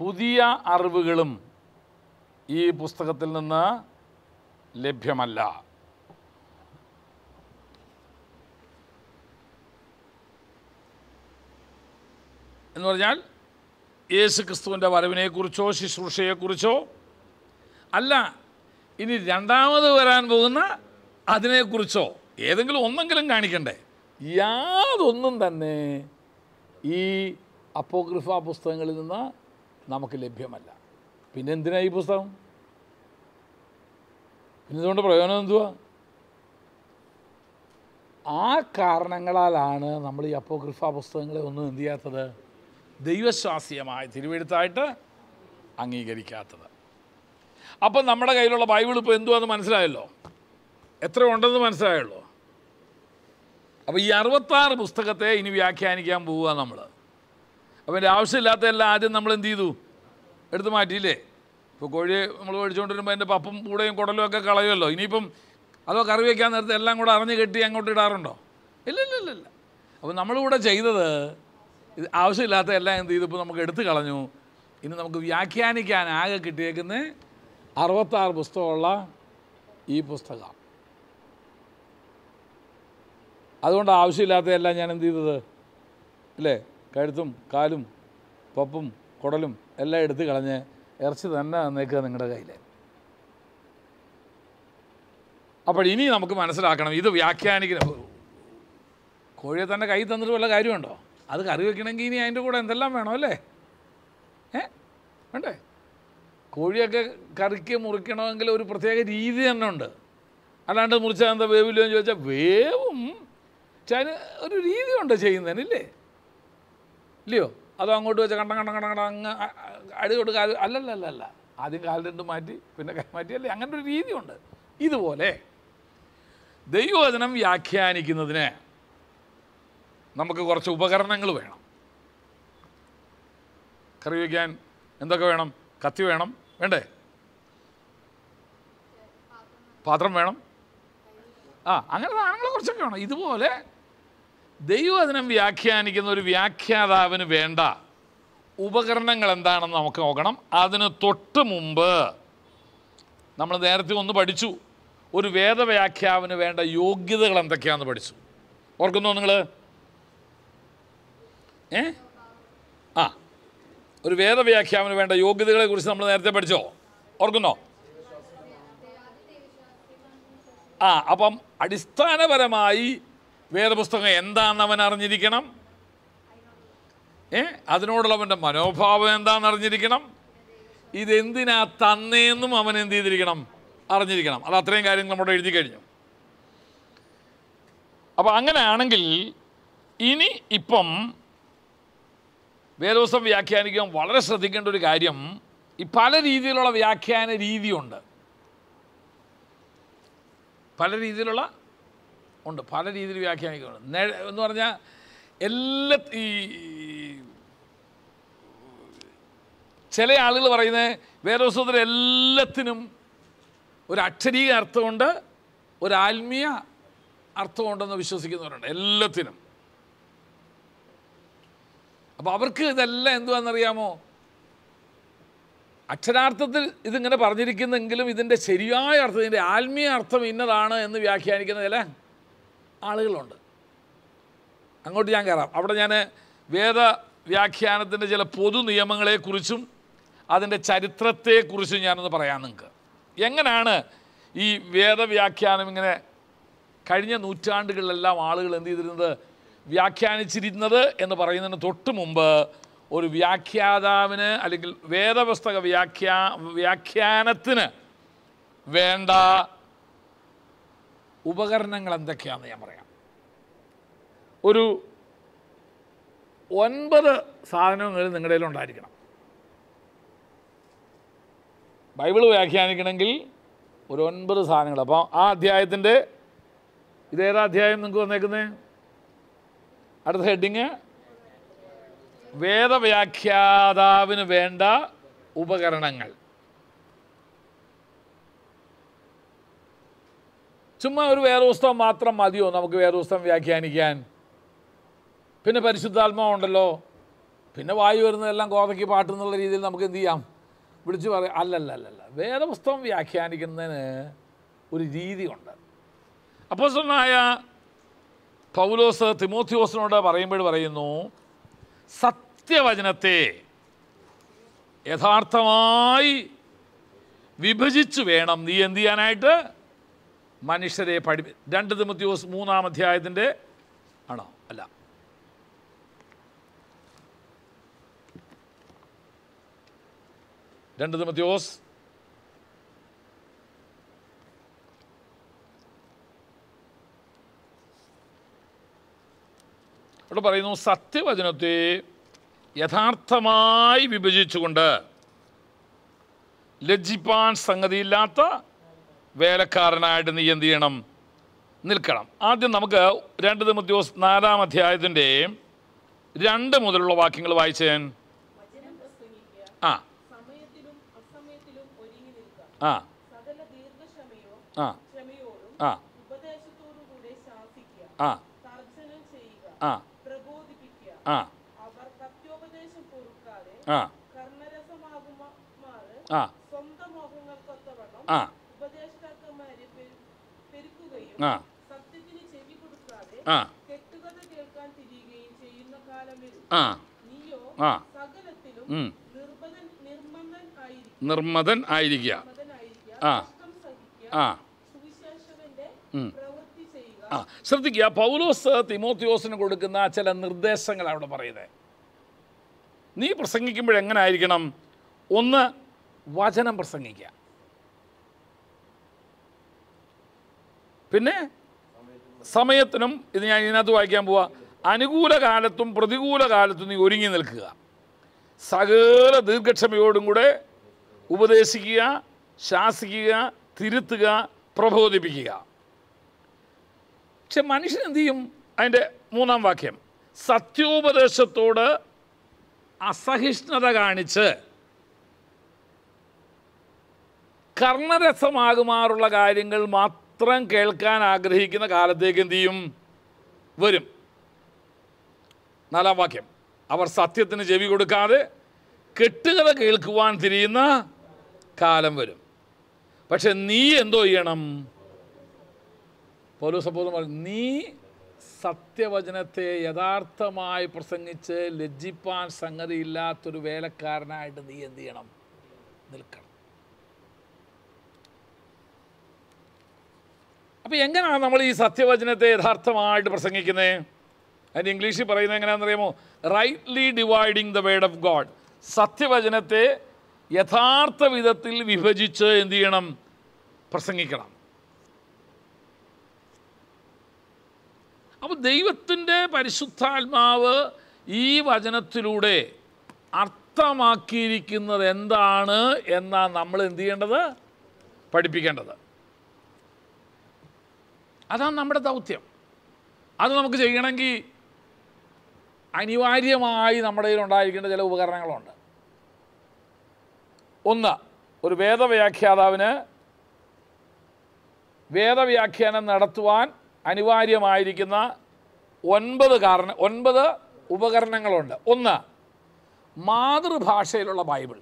പുതിയ അറിവുകളും ഈ പുസ്തകത്തിൽ നിന്ന് ലഭ്യമല്ല. എന്ന് പറഞ്ഞാൽ യേശു ക്രിസ്തുവിൻ്റെ വരവിനെക്കുറിച്ചോ ശുശ്രൂഷയെക്കുറിച്ചോ അല്ല, ഇനി രണ്ടാമത് വരാൻ പോകുന്ന അതിനെക്കുറിച്ചോ ഏതെങ്കിലും ഒന്നെങ്കിലും കാണിക്കണ്ടേ. യാതൊന്നും തന്നെ ഈ അപ്പോക്രിഫ പുസ്തകങ്ങളിൽ നിന്ന് നമുക്ക് ലഭ്യമല്ല. പിന്നെ എന്തിനാ ഈ പുസ്തകം? പിന്നെ ഇതുകൊണ്ട് പ്രയോജനം എന്തുവാ? ആ കാരണങ്ങളാലാണ് നമ്മൾ ഈ അപ്പോക്രിഫ പുസ്തകങ്ങളെ ഒന്നും എന്ത് ചെയ്യാത്തത്, ദൈവശാസ്ത്രീയമായ തിരുവെഴുത്തായിട്ട് അംഗീകരിക്കാത്തത്. അപ്പം നമ്മുടെ കയ്യിലുള്ള ബൈബിൾ ഇപ്പോൾ എന്തുവാന്ന് മനസ്സിലായല്ലോ, എത്ര ഉണ്ടെന്ന് മനസ്സിലായല്ലോ. അപ്പോൾ ഈ 66 പുസ്തകത്തെ ഇനി വ്യാഖ്യാനിക്കാൻ പോവുക നമ്മൾ. അപ്പം എൻ്റെ ആവശ്യമില്ലാത്ത എല്ലാം ആദ്യം നമ്മൾ എന്ത് ചെയ്തു, എടുത്ത് മാറ്റിയില്ലേ. ഇപ്പോൾ കോഴിയെ നമ്മൾ മേടിച്ചുകൊണ്ടിരുമ്പോൾ അതിൻ്റെ പപ്പും കൂടെയും കുടലും ഒക്കെ കളയുമല്ലോ. ഇനിയിപ്പം അതോ കറി വയ്ക്കാൻ നേരത്തെ എല്ലാം കൂടെ അറിഞ്ഞ് കെട്ടി അങ്ങോട്ട് ഇടാറുണ്ടോ? ഇല്ല. അപ്പോൾ നമ്മളിവിടെ ചെയ്തത് ഇത് ആവശ്യമില്ലാത്ത എല്ലാം എന്ത് ചെയ്തപ്പോൾ നമുക്ക് എടുത്തു കളഞ്ഞു. ഇനി നമുക്ക് വ്യാഖ്യാനിക്കാൻ ആകെ കിട്ടിയേക്കുന്ന 66 പുസ്തകമുള്ള ഈ പുസ്തകം. അതുകൊണ്ട് ആവശ്യമില്ലാത്തതെല്ലാം ഞാൻ എന്ത് ചെയ്തത്, ഇല്ലേ, കഴുത്തും കാലും പപ്പും കുടലും എല്ലാം എടുത്ത് കളഞ്ഞ് ഇറച്ചി തന്നെ തന്നേക്കുക നിങ്ങളുടെ കയ്യിൽ. അപ്പോൾ ഇനി നമുക്ക് മനസ്സിലാക്കണം, ഇത് വ്യാഖ്യാനിക്കണം. കോഴിയെ തന്നെ കൈ തന്നിട്ട് വല്ല കാര്യമുണ്ടോ? അത് കറി വെക്കണമെങ്കിൽ ഇനി അതിൻ്റെ കൂടെ എന്തെല്ലാം വേണം അല്ലേ? വേണ്ടേ? കോഴിയൊക്കെ കറിക്ക് മുറിക്കണമെങ്കിൽ ഒരു പ്രത്യേക രീതി തന്നെ ഉണ്ട്. അല്ലാണ്ട് മുറിച്ചാൽ എന്താ വേവില്ലോ എന്ന് ചോദിച്ചാൽ വേവും. അതിന് ഒരു രീതിയുണ്ട് ചെയ്യുന്നതിനില്ലേ, ഇല്ലയോ? അതോ അങ്ങോട്ട് വെച്ചാൽ കണ്ട അങ്ങ് അടി കൊണ്ട് കാല് അല്ലല്ല, ആദ്യം കാല് രണ്ട് മാറ്റി പിന്നെ കൈ മാറ്റിയല്ലേ, അങ്ങനെ ഒരു രീതിയുണ്ട്. ഇതുപോലെ ദൈവവചനം വ്യാഖ്യാനിക്കുന്നതിന് നമുക്ക് കുറച്ച് ഉപകരണങ്ങൾ വേണം. കറി വയ്ക്കാൻ എന്തൊക്കെ വേണം? കത്തി വേണം, വേണ്ടേ? പാത്രം വേണം, അങ്ങനെ സാധനങ്ങൾ കുറച്ചൊക്കെ വേണം. ഇതുപോലെ ദൈവവചനം വ്യാഖ്യാനിക്കുന്ന ഒരു വ്യാഖ്യാതാവിന് വേണ്ട ഉപകരണങ്ങൾ എന്താണെന്ന് നമുക്ക് നോക്കണം. അതിന് തൊട്ട് മുമ്പ് നമ്മൾ നേരത്തെ ഒന്ന് പഠിച്ചു, ഒരു വേദവ്യാഖ്യാവിന് വേണ്ട യോഗ്യതകൾ എന്തൊക്കെയാണെന്ന് പഠിച്ചു. ഓർക്കുന്നോ നിങ്ങൾ? ഒരു വേദവ്യാഖ്യാവിന് വേണ്ട യോഗ്യതകളെ കുറിച്ച് നമ്മൾ നേരത്തെ പഠിച്ചോ? ഓർക്കുന്നോ? അപ്പം അടിസ്ഥാനപരമായി വേദപുസ്തകം എന്താണെന്ന് അവൻ അറിഞ്ഞിരിക്കണം. അതിനോടുള്ളവൻ്റെ മനോഭാവം എന്താണെന്ന് അറിഞ്ഞിരിക്കണം. ഇതെന്തിനാ തന്നേന്നും അവൻ എന്ത് ചെയ്തിരിക്കണം? അറിഞ്ഞിരിക്കണം. അത് അത്രയും കാര്യങ്ങൾ നമ്മുടെ എഴുതി കഴിഞ്ഞു. അപ്പം അങ്ങനെയാണെങ്കിൽ ഇനി ഇപ്പം വേദപുസ്തകം വ്യാഖ്യാനിക്കാൻ വളരെ ശ്രദ്ധിക്കേണ്ട ഒരു കാര്യം, ഈ പല രീതിയിലുള്ള വ്യാഖ്യാന രീതിയുണ്ട്. പല രീതിയിൽ വ്യാഖ്യാനിക്കുന്നുണ്ട് എന്ന് പറഞ്ഞാൽ ഈ ചില ആളുകൾ പറയുന്നത് വേദപുസ്തകത്തിൽ എല്ലാത്തിനും ഒരു അക്ഷരീയ അർത്ഥമുണ്ട്, ഒരു ആത്മീയ അർത്ഥമുണ്ടെന്ന് വിശ്വസിക്കുന്നവരുണ്ട്. എല്ലാത്തിനും. അപ്പോൾ അവർക്ക് ഇതെല്ലാം എന്തുവാണെന്നറിയാമോ? അക്ഷരാർത്ഥത്തിൽ ഇതിങ്ങനെ പറഞ്ഞിരിക്കുന്നെങ്കിലും ഇതിൻ്റെ ശരിയായ അർത്ഥം, ഇതിൻ്റെ ആത്മീയ അർത്ഥം ഇന്നതാണ് എന്ന് വ്യാഖ്യാനിക്കുന്ന ചില ആളുകളുണ്ട്. അങ്ങോട്ട് ഞാൻ കയറാം. അവിടെ ഞാൻ വേദവ്യാഖ്യാനത്തിൻ്റെ ചില പൊതു നിയമങ്ങളെക്കുറിച്ചും അതിൻ്റെ ചരിത്രത്തെക്കുറിച്ചും ഞാനൊന്ന് പറയാം നിങ്ങൾക്ക്. എങ്ങനെയാണ് ഈ വേദവ്യാഖ്യാനം ഇങ്ങനെ കഴിഞ്ഞ നൂറ്റാണ്ടുകളിലെല്ലാം ആളുകൾ എന്ത് ചെയ്തിരുന്നത്, വ്യാഖ്യാനിച്ചിരുന്നത് എന്ന് പറയുന്നതിന് തൊട്ട് മുമ്പ് ഒരു വ്യാഖ്യാതാവിന് അല്ലെങ്കിൽ വേദപുസ്തക വ്യാഖ്യാനത്തിന് വേണ്ട ഉപകരണങ്ങൾ എന്തൊക്കെയാണെന്ന് ഞാൻ പറയാം. ഒരു 9 സാധനങ്ങൾ നിങ്ങളുടെ കയ്യിലുണ്ടായിരിക്കണം. ബൈബിൾ വ്യാഖ്യാനിക്കണമെങ്കിൽ ഒരു 9 സാധനങ്ങൾ. അപ്പോൾ ആ അധ്യായത്തിൻ്റെ ഇതേതാ അധ്യായം നിങ്ങൾക്ക് വന്നേക്കുന്നത്? അടുത്ത ഹെഡിങ് വേദവ്യാഖ്യാതാവിന് വേണ്ട ഉപകരണങ്ങൾ. ചുമ്മാ ഒരു വേദപുസ്തകം മാത്രം മതിയോ നമുക്ക് വേദപുസ്തകം വ്യാഖ്യാനിക്കാൻ? പിന്നെ പരിശുദ്ധാത്മാവുണ്ടല്ലോ, പിന്നെ വായു വരുന്നതെല്ലാം കോതയ്ക്ക് പാട്ടെന്നുള്ള രീതിയിൽ നമുക്ക് എന്ത് ചെയ്യാം? വിളിച്ചു പറയാം. അല്ലല്ല, വേദപുസ്തകം വ്യാഖ്യാനിക്കുന്നതിന് ഒരു രീതിയുണ്ട്. അപ്പോസ്തലനായ പൗലോസ് തിമോത്തിയോസിനോട് പറയുന്നു, സത്യവചനത്തെ യഥാർത്ഥമായി വിഭജിച്ചു വേണം നീ എന്ത് ചെയ്യാനായിട്ട്? മനുഷ്യരെ 2 തിമോത്തിയോസ് 3-ാം അധ്യായത്തിൻ്റെ ആണോ? അല്ല, 2 തിമോത്തിയോസ് ഇവിടെ പറയുന്നു, സത്യവചനത്തെ യഥാർത്ഥമായി വിഭജിച്ചുകൊണ്ട് ലജ്ജിപ്പാൻ സംഗതിയില്ലാത്ത വേലക്കാരനായിട്ട് നീ എന്ത് ചെയ്യണം? നിൽക്കണം. ആദ്യം നമുക്ക് 2 തിമോത്തിയോസ് 4-ാം അധ്യായത്തിൻ്റെ 2 മുതലുള്ള വാക്യങ്ങൾ വായിച്ചേൻ. ആ ആ ആ ആ ആ ആ ആ ആ ആ ആ ആ ആ നിർമ്മതൻ ആയിരിക്കുക. ആ ആ ആ ശ്രദ്ധിക്കുക, പൗലോസ് തിമോത്തിയോസിന് കൊടുക്കുന്ന ചില നിർദ്ദേശങ്ങളാണ് അവിടെ പറയുന്നത്. നീ പ്രസംഗിക്കുമ്പോഴെങ്ങനെ ആയിരിക്കണം? 1, വചനം പ്രസംഗിക്കുക. പിന്നെ സമയത്തിനും, ഇത് ഞാൻ ഇതിനകത്ത് വായിക്കാൻ പോവാ, അനുകൂല കാലത്തും പ്രതികൂല കാലത്തും നീ ഒരുങ്ങി നിൽക്കുക. സകല ദീർഘക്ഷമയോടും കൂടെ ഉപദേശിക്കുക, ശാസിക്കുക, തിരുത്തുക, പ്രബോധിപ്പിക്കുക. പക്ഷെ മനുഷ്യൻ എന്തു ചെയ്യും? അതിൻ്റെ 3-ാം വാക്യം, സത്യോപദേശത്തോട് അസഹിഷ്ണുത കാണിച്ച് കർണരസമാകുമാറുള്ള കാര്യങ്ങൾ മാത്രം കേൾക്കാൻ ആഗ്രഹിക്കുന്ന കാലത്തേക്ക് എന്തു ചെയ്യും? വരും. 4-ാം വാക്യം, അവർ സത്യത്തിന് ചെവി കൊടുക്കാതെ കെട്ടുകഥ കേൾക്കുവാൻ തിരിയുന്ന കാലം വരും. പക്ഷെ നീ എന്തോ ചെയ്യണം? പൗലോസ് അപ്പോസ്തലൻ പറഞ്ഞു, നീ സത്യവചനത്തെ യഥാർത്ഥമായി പ്രസംഗിച്ച് ലജ്ജിപ്പാൻ സംഗതിയില്ലാത്തൊരു വേലക്കാരനായിട്ട് നീ എന്ത് ചെയ്യണം? നിൽക്കണം. അപ്പോൾ എങ്ങനെയാണ് നമ്മൾ ഈ സത്യവചനത്തെ യഥാർത്ഥമായിട്ട് പ്രസംഗിക്കുന്നത്? അതിൻ്റെ ഇംഗ്ലീഷിൽ പറയുന്നത് എങ്ങനെയാണെന്നറിയാമോ? Rightly dividing the word of God. സത്യവചനത്തെ യഥാർത്ഥ വിധത്തിൽ വിഭജിച്ച് എന്ത് ചെയ്യണം? പ്രസംഗിക്കണം. അപ്പോൾ ദൈവത്തിൻ്റെ പരിശുദ്ധാത്മാവ് ഈ വചനത്തിലൂടെ അർത്ഥമാക്കിയിരിക്കുന്നത് എന്താണ് എന്നാണ് നമ്മൾ എന്ത് ചെയ്യേണ്ടത്? പഠിപ്പിക്കേണ്ടത്. അതാണ് നമ്മുടെ ദൗത്യം. അത് നമുക്ക് ചെയ്യണമെങ്കിൽ അനിവാര്യമായി നമ്മുടെ കയ്യിൽ ഉണ്ടായിരിക്കേണ്ട ചില ഉപകരണങ്ങളുണ്ട്. ഒന്ന്, ഒരു വേദവ്യാഖ്യാതാവിന് വേദവ്യാഖ്യാനം നടത്തുവാൻ അനിവാര്യമായിരിക്കുന്ന 9 ഉപകരണങ്ങളുണ്ട്. ഒന്ന്, മാതൃഭാഷയിലുള്ള ബൈബിൾ.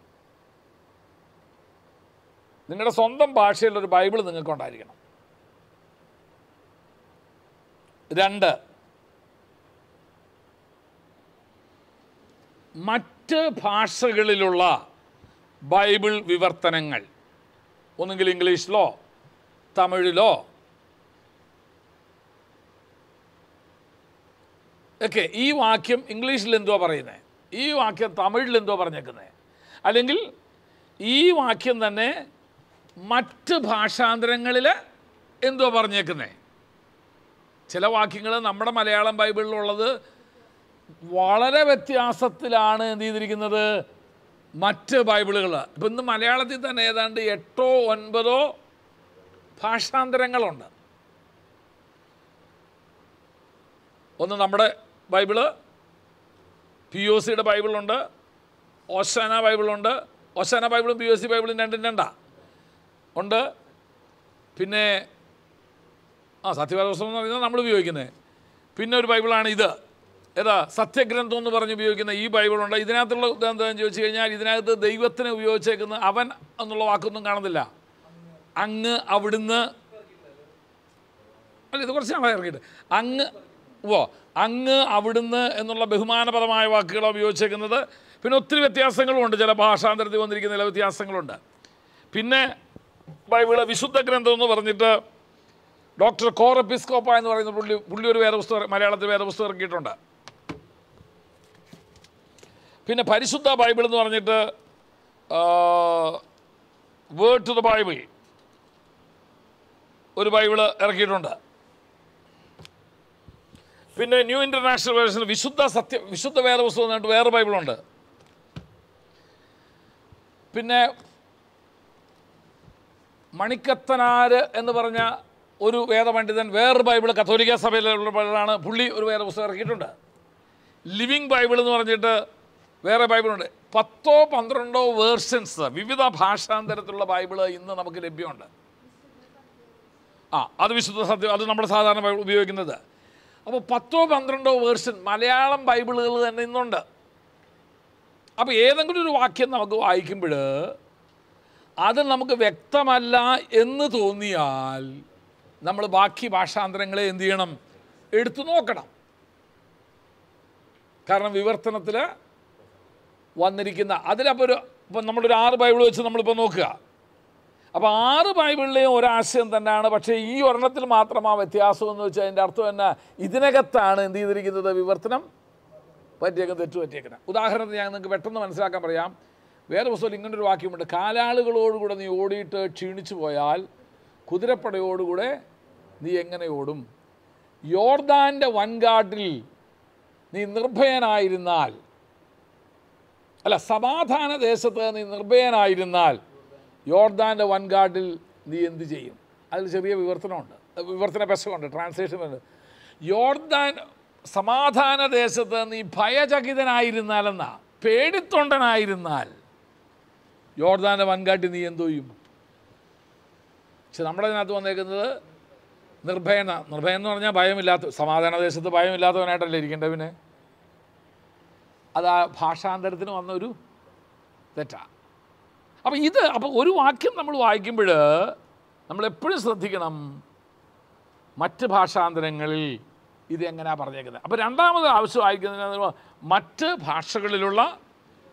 നിങ്ങളുടെ സ്വന്തം ഭാഷയിലൊരു ബൈബിൾ നിങ്ങൾക്കുണ്ടായിരിക്കണം. 2, മറ്റ് ഭാഷകളിലുള്ള ബൈബിൾ വിവർത്തനങ്ങൾ, ഒന്നുകിൽ ഇംഗ്ലീഷിലോ തമിഴിലോ ഒക്കെ. ഈ വാക്യം ഇംഗ്ലീഷിൽ എന്തോ പറയുന്നത്, ഈ വാക്യം തമിഴിൽ എന്തോ പറഞ്ഞേക്കുന്നത്, അല്ലെങ്കിൽ ഈ വാക്യം തന്നെ മറ്റ് ഭാഷാന്തരങ്ങളിൽ എന്തോ പറഞ്ഞേക്കുന്നത്. ചില വാക്യങ്ങൾ നമ്മുടെ മലയാളം ബൈബിളിലുള്ളത് വളരെ വ്യത്യാസത്തിലാണ് എന്ത് ചെയ്തിരിക്കുന്നത് മറ്റ് ബൈബിളുകൾ. ഇപ്പം ഇന്ന് മലയാളത്തിൽ തന്നെ ഏതാണ്ട് 8 or 9 ഭാഷാന്തരങ്ങളുണ്ട്. ഒന്ന് നമ്മുടെ ബൈബിള്, POCയുടെ ബൈബിളുണ്ട്, ഓശാന ബൈബിളുണ്ട്. ഓശാന ബൈബിളും POC ബൈബിളും രണ്ടും ഉണ്ട്. പിന്നെ സത്യവേദ പുസ്തകം എന്ന് പറയുന്നത് നമ്മൾ ഉപയോഗിക്കുന്നത്. പിന്നെ ഒരു ബൈബിളാണ് ഇത്, ഏതാ സത്യഗ്രന്ഥം എന്ന് പറഞ്ഞ് ഉപയോഗിക്കുന്ന ഈ ബൈബിളുണ്ട്. ഇതിനകത്തുള്ള എന്താണെന്ന് ചോദിച്ചു കഴിഞ്ഞാൽ, ഇതിനകത്ത് ദൈവത്തിന് ഉപയോഗിച്ചേക്കുന്ന അവൻ എന്നുള്ള വാക്കൊന്നും കാണുന്നില്ല. അങ്ങ്, അവിടുന്ന്, അല്ല ഇത് കുറച്ച് നാളെ ഇറങ്ങിയിട്ട് അങ്ങ്, അവിടുന്ന് എന്നുള്ള ബഹുമാനപരമായ വാക്കുകളാണ് ഉപയോഗിച്ചേക്കുന്നത്. പിന്നെ ഒത്തിരി വ്യത്യാസങ്ങളുമുണ്ട്, ചില ഭാഷാന്തരത്തിൽ വന്നിരിക്കുന്ന ചില വ്യത്യാസങ്ങളുണ്ട്. പിന്നെ ബൈബിള് വിശുദ്ധ ഗ്രന്ഥം എന്ന് പറഞ്ഞിട്ട് ഡോക്ടർ കോർ എപ്പിസ്കോപ്പ എന്ന് പറയുന്ന പുള്ളി ഒരു വേദപുസ്തകം മലയാളത്തിൽ വേദപുസ്തകം ഇറക്കിയിട്ടുണ്ട്. പിന്നെ പരിശുദ്ധ ബൈബിൾ എന്ന് പറഞ്ഞിട്ട് വേർഡ് ടു ദ ബൈബിൾ ഒരു ബൈബിള് ഇറക്കിയിട്ടുണ്ട്. പിന്നെ ന്യൂ ഇൻ്റർനാഷണൽ വേർഷൻ വിശുദ്ധ വേദപുസ്തകം എന്നിട്ട് വേറെ ബൈബിളുണ്ട്. പിന്നെ മണിക്കത്തനാര് എന്ന് പറഞ്ഞ ഒരു വേദപണ്ഡിതൻ വേറൊരു ബൈബിൾ, കത്തോലിക്ക സഭയിലുള്ള ബൈബിളാണ്, പുള്ളി ഒരു വേദപുസ്തകം ഇറക്കിയിട്ടുണ്ട്. ലിവിങ് ബൈബിൾ എന്ന് പറഞ്ഞിട്ട് വേറെ ബൈബിളുണ്ട്. 10 or 12 വേർഷൻസ്, വിവിധ ഭാഷാന്തരത്തിലുള്ള ബൈബിള് ഇന്ന് നമുക്ക് ലഭ്യമുണ്ട്. അത് വിശുദ്ധ സത്യം, അത് നമ്മുടെ സാധാരണ ബൈബിൾ ഉപയോഗിക്കുന്നത്. അപ്പോൾ 10 or 12 വേർഷൻ മലയാളം ബൈബിളുകൾ തന്നെ ഇന്നുണ്ട്. അപ്പോൾ ഏതെങ്കിലും ഒരു വാക്യം നമുക്ക് വായിക്കുമ്പോൾ അത് നമുക്ക് വ്യക്തമല്ല എന്ന് തോന്നിയാൽ നമ്മൾ ബാക്കി ഭാഷാന്തരങ്ങളെ എന്ത് ചെയ്യണം? എടുത്തു നോക്കണം. കാരണം വിവർത്തനത്തിൽ വന്നിരിക്കുന്ന അതിലപ്പോൾ ഇപ്പം നമ്മളൊരു 6 ബൈബിൾ വെച്ച് നമ്മളിപ്പോൾ നോക്കുക. അപ്പോൾ 6 ബൈബിളിലെയും ഒരാശയം തന്നെയാണ്. പക്ഷേ ഈ ഒരെണ്ണത്തിൽ മാത്രം ആ വ്യത്യാസം എന്ന് വെച്ചാൽ അതിൻ്റെ അർത്ഥം തന്നെ ഇതിനകത്താണ് എന്ത് ചെയ്തിരിക്കുന്നത്? വിവർത്തനം പറ്റിയേക്കുന്നത്, തെറ്റു പറ്റിയേക്കുന്നത്. ഉദാഹരണത്തിന് ഞാൻ നിങ്ങൾക്ക് പെട്ടെന്ന് മനസ്സിലാക്കാൻ പറയാം. വേദപുസ്തകത്തിൽ ഇങ്ങനൊരു വാക്യമുണ്ട്: കാലാളുകളോടുകൂടെ നീ ഓടിയിട്ട് ക്ഷീണിച്ചു പോയാൽ കുതിരപ്പടയോടുകൂടെ നീ എങ്ങനെ ഓടും? യോർദാൻ്റെ വൻകാട്ടിൽ നീ നിർഭയനായിരുന്നാൽ, അല്ല, സമാധാന ദേശത്ത് നീ നിർഭയനായിരുന്നാൽ യോർദാൻ്റെ വൻകാട്ടിൽ നീ എന്ത് ചെയ്യും? അതിൽ ചെറിയ വിവർത്തനമുണ്ട്, വിവർത്തന പെശകുണ്ട്, ട്രാൻസ്ലേഷൻ ഉണ്ട്. യോർദാൻ സമാധാന ദേശത്ത് നീ ഭയചകിതനായിരുന്നാലെന്നാ, പേടിത്തൊണ്ടനായിരുന്നാൽ യോർദാൻ്റെ വൻകാട്ടിൽ നീ എന്തോ ചെയ്യും? പക്ഷെ നമ്മുടെ അതിനകത്ത് വന്നേക്കുന്നത് നിർഭയൻ എന്ന് പറഞ്ഞാൽ ഭയമില്ലാത്ത, സമാധാന ദേശത്ത് ഭയമില്ലാത്തവനായിട്ടല്ലേ ഇരിക്കേണ്ടത്. പിന്നെ അത് ആ ഭാഷാന്തരത്തിന് വന്ന ഒരു തെറ്റാ. അപ്പോൾ ഒരു വാക്യം നമ്മൾ വായിക്കുമ്പോൾ നമ്മളെപ്പോഴും ശ്രദ്ധിക്കണം മറ്റ് ഭാഷാന്തരങ്ങളിൽ ഇത് എങ്ങനെയാണ് പറഞ്ഞേക്കുന്നത്. അപ്പോൾ രണ്ടാമത് ആവശ്യം വായിക്കുന്നതിന് മറ്റ് ഭാഷകളിലുള്ള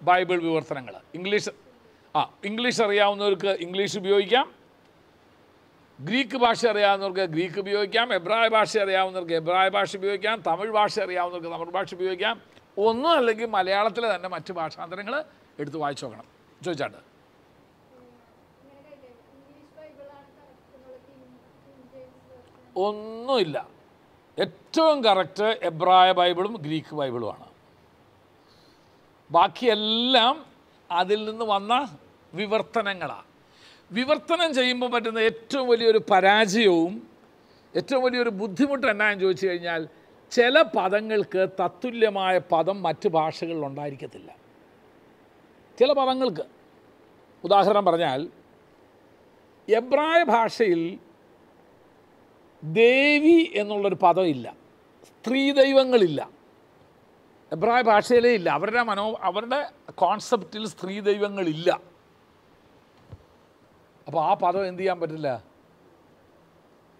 ബൈബിൾ വിവർത്തനങ്ങൾ. ഇംഗ്ലീഷ് അറിയാവുന്നവർക്ക് ഇംഗ്ലീഷ് ഉപയോഗിക്കാം, ഗ്രീക്ക് ഭാഷ അറിയാവുന്നവർക്ക് ഗ്രീക്ക് ഉപയോഗിക്കാം, എബ്രായ ഭാഷ അറിയാവുന്നവർക്ക് എബ്രായ ഭാഷ ഉപയോഗിക്കാം, തമിഴ് ഭാഷ അറിയാവുന്നവർക്ക് തമിഴ് ഭാഷ ഉപയോഗിക്കാം. ഒന്നും അല്ലെങ്കിൽ മലയാളത്തിലെ തന്നെ മറ്റ് ഭാഷാന്തരങ്ങൾ എടുത്ത് വായിച്ചു നോക്കണം. ചോദിച്ചാട്ട് ഒന്നുമില്ല. ഏറ്റവും കറക്റ്റ് എബ്രായ ബൈബിളും ഗ്രീക്ക് ബൈബിളുമാണ്. ബാക്കിയെല്ലാം അതിൽ നിന്ന് വന്ന വിവർത്തനങ്ങളാണ്. വിവർത്തനം ചെയ്യുമ്പോൾ പറ്റുന്ന ഏറ്റവും വലിയൊരു പരാജയവും ഏറ്റവും വലിയൊരു ബുദ്ധിമുട്ട് എന്നാന്ന് ചോദിച്ചു കഴിഞ്ഞാൽ ചില പദങ്ങൾക്ക് തത്തുല്യമായ പദം മറ്റ് ഭാഷകളിൽ ഉണ്ടായിരിക്കത്തില്ല. ചില പദങ്ങൾക്ക് ഉദാഹരണം പറഞ്ഞാൽ എബ്രായ ഭാഷയിൽ ദേവി എന്നുള്ളൊരു പദമില്ല, സ്ത്രീ ദൈവങ്ങളില്ല. എബ്രായ ഭാഷയിലേ ഇല്ല. അവരുടെ കോൺസെപ്റ്റിൽ സ്ത്രീ ദൈവങ്ങളില്ല. അപ്പോൾ ആ പദം എന്ത് ചെയ്യാൻ പറ്റില്ല?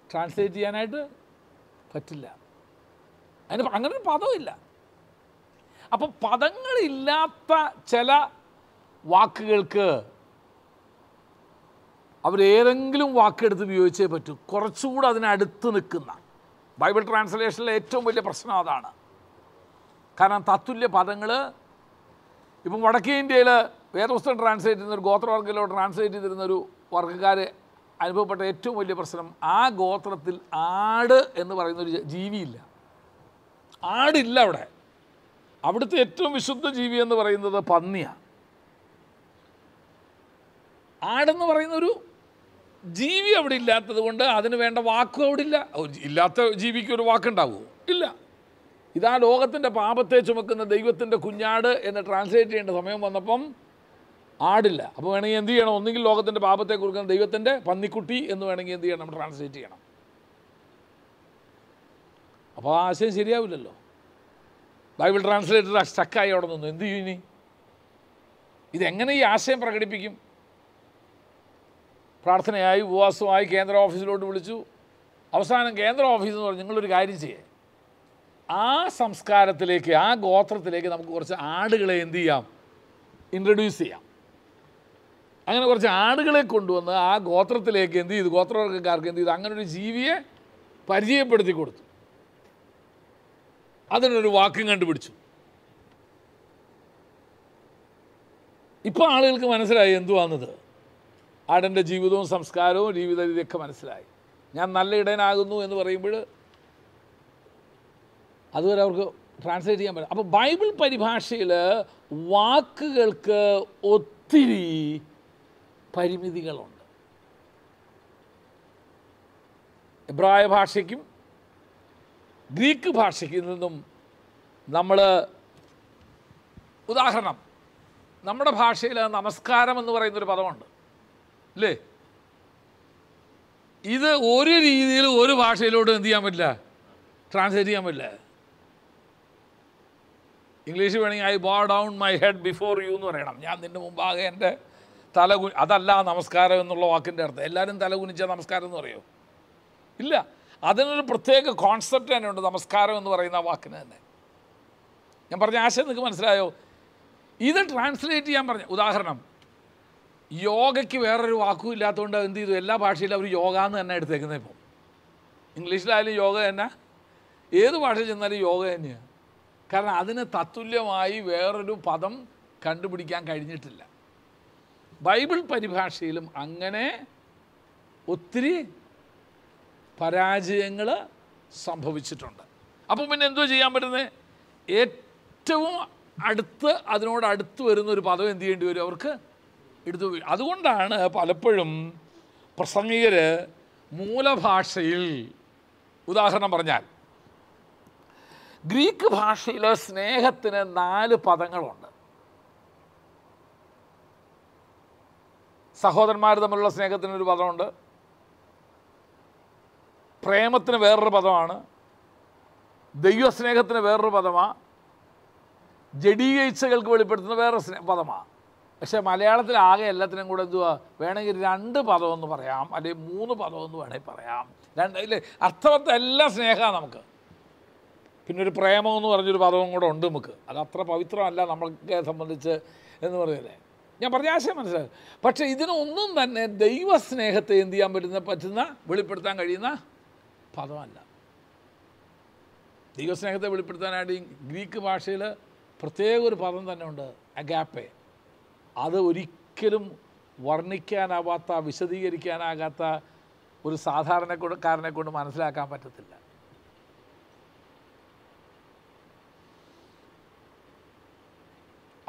ട്രാൻസ്ലേറ്റ് ചെയ്യാനായിട്ട് പറ്റില്ല. അങ്ങനെ ഒരു പദമില്ല. അപ്പോൾ പദങ്ങളില്ലാത്ത ചില വാക്കുകൾക്ക് അവരേതെങ്കിലും വാക്കെടുത്ത് ഉപയോഗിച്ചേ പറ്റൂ. കുറച്ചുകൂടെ അതിനടുത്ത് നിൽക്കുന്ന ബൈബിൾ ട്രാൻസ്ലേഷനിലെ ഏറ്റവും വലിയ പ്രശ്നം അതാണ്. കാരണം തത്തുല്യ പദങ്ങൾ ഇപ്പം വടക്കേ ഇന്ത്യയിൽ വേദപുസ്തകം ട്രാൻസ്ലേറ്റ് ചെയ്യുന്നൊരു ഗോത്രവർഗ്ഗത്തിലോ ട്രാൻസ്ലേറ്റ് ചെയ്തിരുന്നൊരു വർഗ്ഗക്കാർ അനുഭവപ്പെട്ട ഏറ്റവും വലിയ പ്രശ്നം ആ ഗോത്രത്തിൽ ആട് എന്ന് പറയുന്നൊരു ജീവിയില്ല. ആടില്ല അവിടെ. അവിടുത്തെ ഏറ്റവും വിശുദ്ധ ജീവി എന്ന് പറയുന്നത് പന്നിയാണ്. ആടെന്ന് പറയുന്നൊരു ജീവി അവിടെ ഇല്ലാത്തത് കൊണ്ട് അതിന് വേണ്ട വാക്കും അവിടെ ഇല്ല. ഇല്ലാത്ത ജീവിക്ക് ഒരു വാക്കുണ്ടാവുമോ? ഇല്ല. ഇതാ ലോകത്തിൻ്റെ പാപത്തെ ചുമക്കുന്ന ദൈവത്തിൻ്റെ കുഞ്ഞാട് എന്ന് ട്രാൻസ്ലേറ്റ് ചെയ്യേണ്ട സമയം വന്നപ്പം ആടില്ല. അപ്പോൾ വേണമെങ്കിൽ എന്ത് ചെയ്യണം? ഒന്നുകിൽ ലോകത്തിൻ്റെ പാപത്തെ കൊടുക്കുന്ന ദൈവത്തിൻ്റെ പന്നിക്കുട്ടി എന്ന് വേണമെങ്കിൽ എന്ത് ചെയ്യണം? ട്രാൻസ്ലേറ്റ് ചെയ്യണം. അപ്പോൾ ആ ആശയം ശരിയാവില്ലല്ലോ. ബൈബിൾ ട്രാൻസ്ലേറ്റർ സ്റ്റക്കായി അവിടെ നിന്നു. എന്ത് ചെയ്യും ഇനി? ഇതെങ്ങനെ ഈ ആശയം പ്രകടിപ്പിക്കും? പ്രാർത്ഥനയായി ഉപവാസമായി കേന്ദ്ര ഓഫീസിലോട്ട് വിളിച്ചു. അവസാനം കേന്ദ്ര ഓഫീസ് എന്ന് പറഞ്ഞു നിങ്ങളൊരു കാര്യം ചെയ്യേ, ആ സംസ്കാരത്തിലേക്ക് ആ ഗോത്രത്തിലേക്ക് നമുക്ക് കുറച്ച് ആടുകളെ എന്ത് ചെയ്യാം? ഇൻട്രൊഡ്യൂസ് ചെയ്യാം. അങ്ങനെ കുറച്ച് ആടുകളെ കൊണ്ടുവന്ന് ആ ഗോത്രത്തിലേക്ക് എന്ത് ചെയ്തു? ഗോത്രവർഗ്ഗക്കാർക്ക് എന്ത് ചെയ്തു? അങ്ങനൊരു ജീവിയെ പരിചയപ്പെടുത്തി കൊടുത്തു. അതിനൊരു വാക്കും കണ്ടുപിടിച്ചു. ഇപ്പോൾ ആളുകൾക്ക് മനസ്സിലായി എന്തുവാന്നത്. ആടിൻ്റെ ജീവിതവും സംസ്കാരവും ജീവിത രീതിയൊക്കെ മനസ്സിലായി. ഞാൻ നല്ല ഇടയനാകുന്നു എന്ന് പറയുമ്പോൾ അതുവരെ അവർക്ക് ട്രാൻസ്ലേറ്റ് ചെയ്യാൻ പറ്റും. അപ്പോൾ ബൈബിൾ പരിഭാഷയിൽ വാക്കുകൾക്ക് ഒത്തിരി പരിമിതികളുണ്ട്. എബ്രായ ഭാഷയ്ക്കും ഗ്രീക്ക് ഭാഷയ്ക്ക് നിന്നും നമ്മൾ ഉദാഹരണം നമ്മുടെ ഭാഷയിൽ നമസ്കാരം എന്ന് പറയുന്നൊരു പദമുണ്ട് അല്ലേ? ഇത് ഒരു രീതിയിൽ ഒരു ഭാഷയിലോട്ട് എന്ത് ചെയ്യാൻ പറ്റില്ല? ട്രാൻസ്ലേറ്റ് ചെയ്യാൻ പറ്റില്ല. ഇംഗ്ലീഷ് വേണമെങ്കിൽ ഐ ബോ down my head before you എന്ന് പറയണം. ഞാൻ നിൻ്റെ മുമ്പാകെ എൻ്റെ അതല്ല നമസ്കാരം എന്നുള്ള വാക്കിൻ്റെ അർത്ഥം. എല്ലാവരും തല കുനിച്ച നമസ്കാരം എന്ന് പറയുമോ? ഇല്ല. അതിനൊരു പ്രത്യേക കോൺസെപ്റ്റ് തന്നെ ഉണ്ട് നമസ്കാരം എന്ന് പറയുന്ന ആ വാക്കിന് തന്നെ. ഞാൻ പറഞ്ഞ ആശയം നിങ്ങൾക്ക് മനസ്സിലായോ? ഇത് ട്രാൻസ്ലേറ്റ് ചെയ്യാൻ പറഞ്ഞ ഉദാഹരണം യോഗയ്ക്ക് വേറൊരു വാക്കും ഇല്ലാത്തതുകൊണ്ട് എന്ത് ചെയ്തു? എല്ലാ ഭാഷയിലും അവർ യോഗ എന്ന് തന്നെ എടുത്തേക്കുന്നത്. ഇപ്പോൾ ഇംഗ്ലീഷിലായാലും യോഗ തന്നെ, ഏത് ഭാഷയിൽ ചെന്നാലും യോഗ തന്നെയാണ്. കാരണം അതിന് തത്തുല്യമായി വേറൊരു പദം കണ്ടുപിടിക്കാൻ കഴിഞ്ഞിട്ടില്ല. ബൈബിൾ പരിഭാഷയിലും അങ്ങനെ ഒത്തിരി പരാജയങ്ങൾ സംഭവിച്ചിട്ടുണ്ട്. അപ്പോൾ പിന്നെ എന്തോ ചെയ്യാൻ പറ്റുന്നത്? ഏറ്റവും അതിനോടടുത്ത് വരുന്നൊരു പദം എന്ത് ചെയ്യേണ്ടി വരും? അവർക്ക് എടുത്തു. അതുകൊണ്ടാണ് പലപ്പോഴും പ്രസംഗികർ മൂലഭാഷയിൽ ഉദാഹരണം പറഞ്ഞാൽ ഗ്രീക്ക് ഭാഷയിൽ സ്നേഹത്തിന് 4 പദങ്ങളുണ്ട്. സഹോദരന്മാർ തമ്മിലുള്ള സ്നേഹത്തിനൊരു പദമുണ്ട്, പ്രേമത്തിന് വേറൊരു പദമാണ്, ദൈവസ്നേഹത്തിന് വേറൊരു പദമാണ്, ജഡീയ ഇച്ഛകൾക്ക് വെളിപ്പെടുത്തുന്ന വേറെ പദമാണ്. പക്ഷേ മലയാളത്തിൽ ആകെ എല്ലാത്തിനും കൂടെ എന്തുവാ വേണമെങ്കിൽ 2 പദമെന്ന് പറയാം, അല്ലെങ്കിൽ 3 പദമെന്ന് വേണമെങ്കിൽ പറയാം. ഇല്ലേ, അർത്ഥവത്തെ എല്ലാം സ്നേഹമാണ് നമുക്ക്. പിന്നെ ഒരു പ്രേമമെന്ന് പറഞ്ഞൊരു പദവും കൂടെ ഉണ്ട് നമുക്ക്. അത് അത്ര പവിത്രമല്ല നമ്മളെ സംബന്ധിച്ച് എന്ന് പറയല്ലേ. ഞാൻ പറഞ്ഞ ആശയം മനസ്സിലായി. പക്ഷേ ഇതിനൊന്നും തന്നെ ദൈവസ്നേഹത്തെ എന്ത് ചെയ്യാൻ പറ്റുന്ന വെളിപ്പെടുത്താൻ കഴിയുന്ന പദമല്ല. ദൈവസ്നേഹത്തെ വെളിപ്പെടുത്താനായിട്ട് ഗ്രീക്ക് ഭാഷയിൽ പ്രത്യേക ഒരു പദം തന്നെ ഉണ്ട്, അഗാപ്പെ. അത് ഒരിക്കലും വർണ്ണിക്കാനാവാത്ത, വിശദീകരിക്കാനാകാത്ത ഒരു സാധാരണക്കാരനെ കൊണ്ട് മനസ്സിലാക്കാൻ പറ്റത്തില്ല.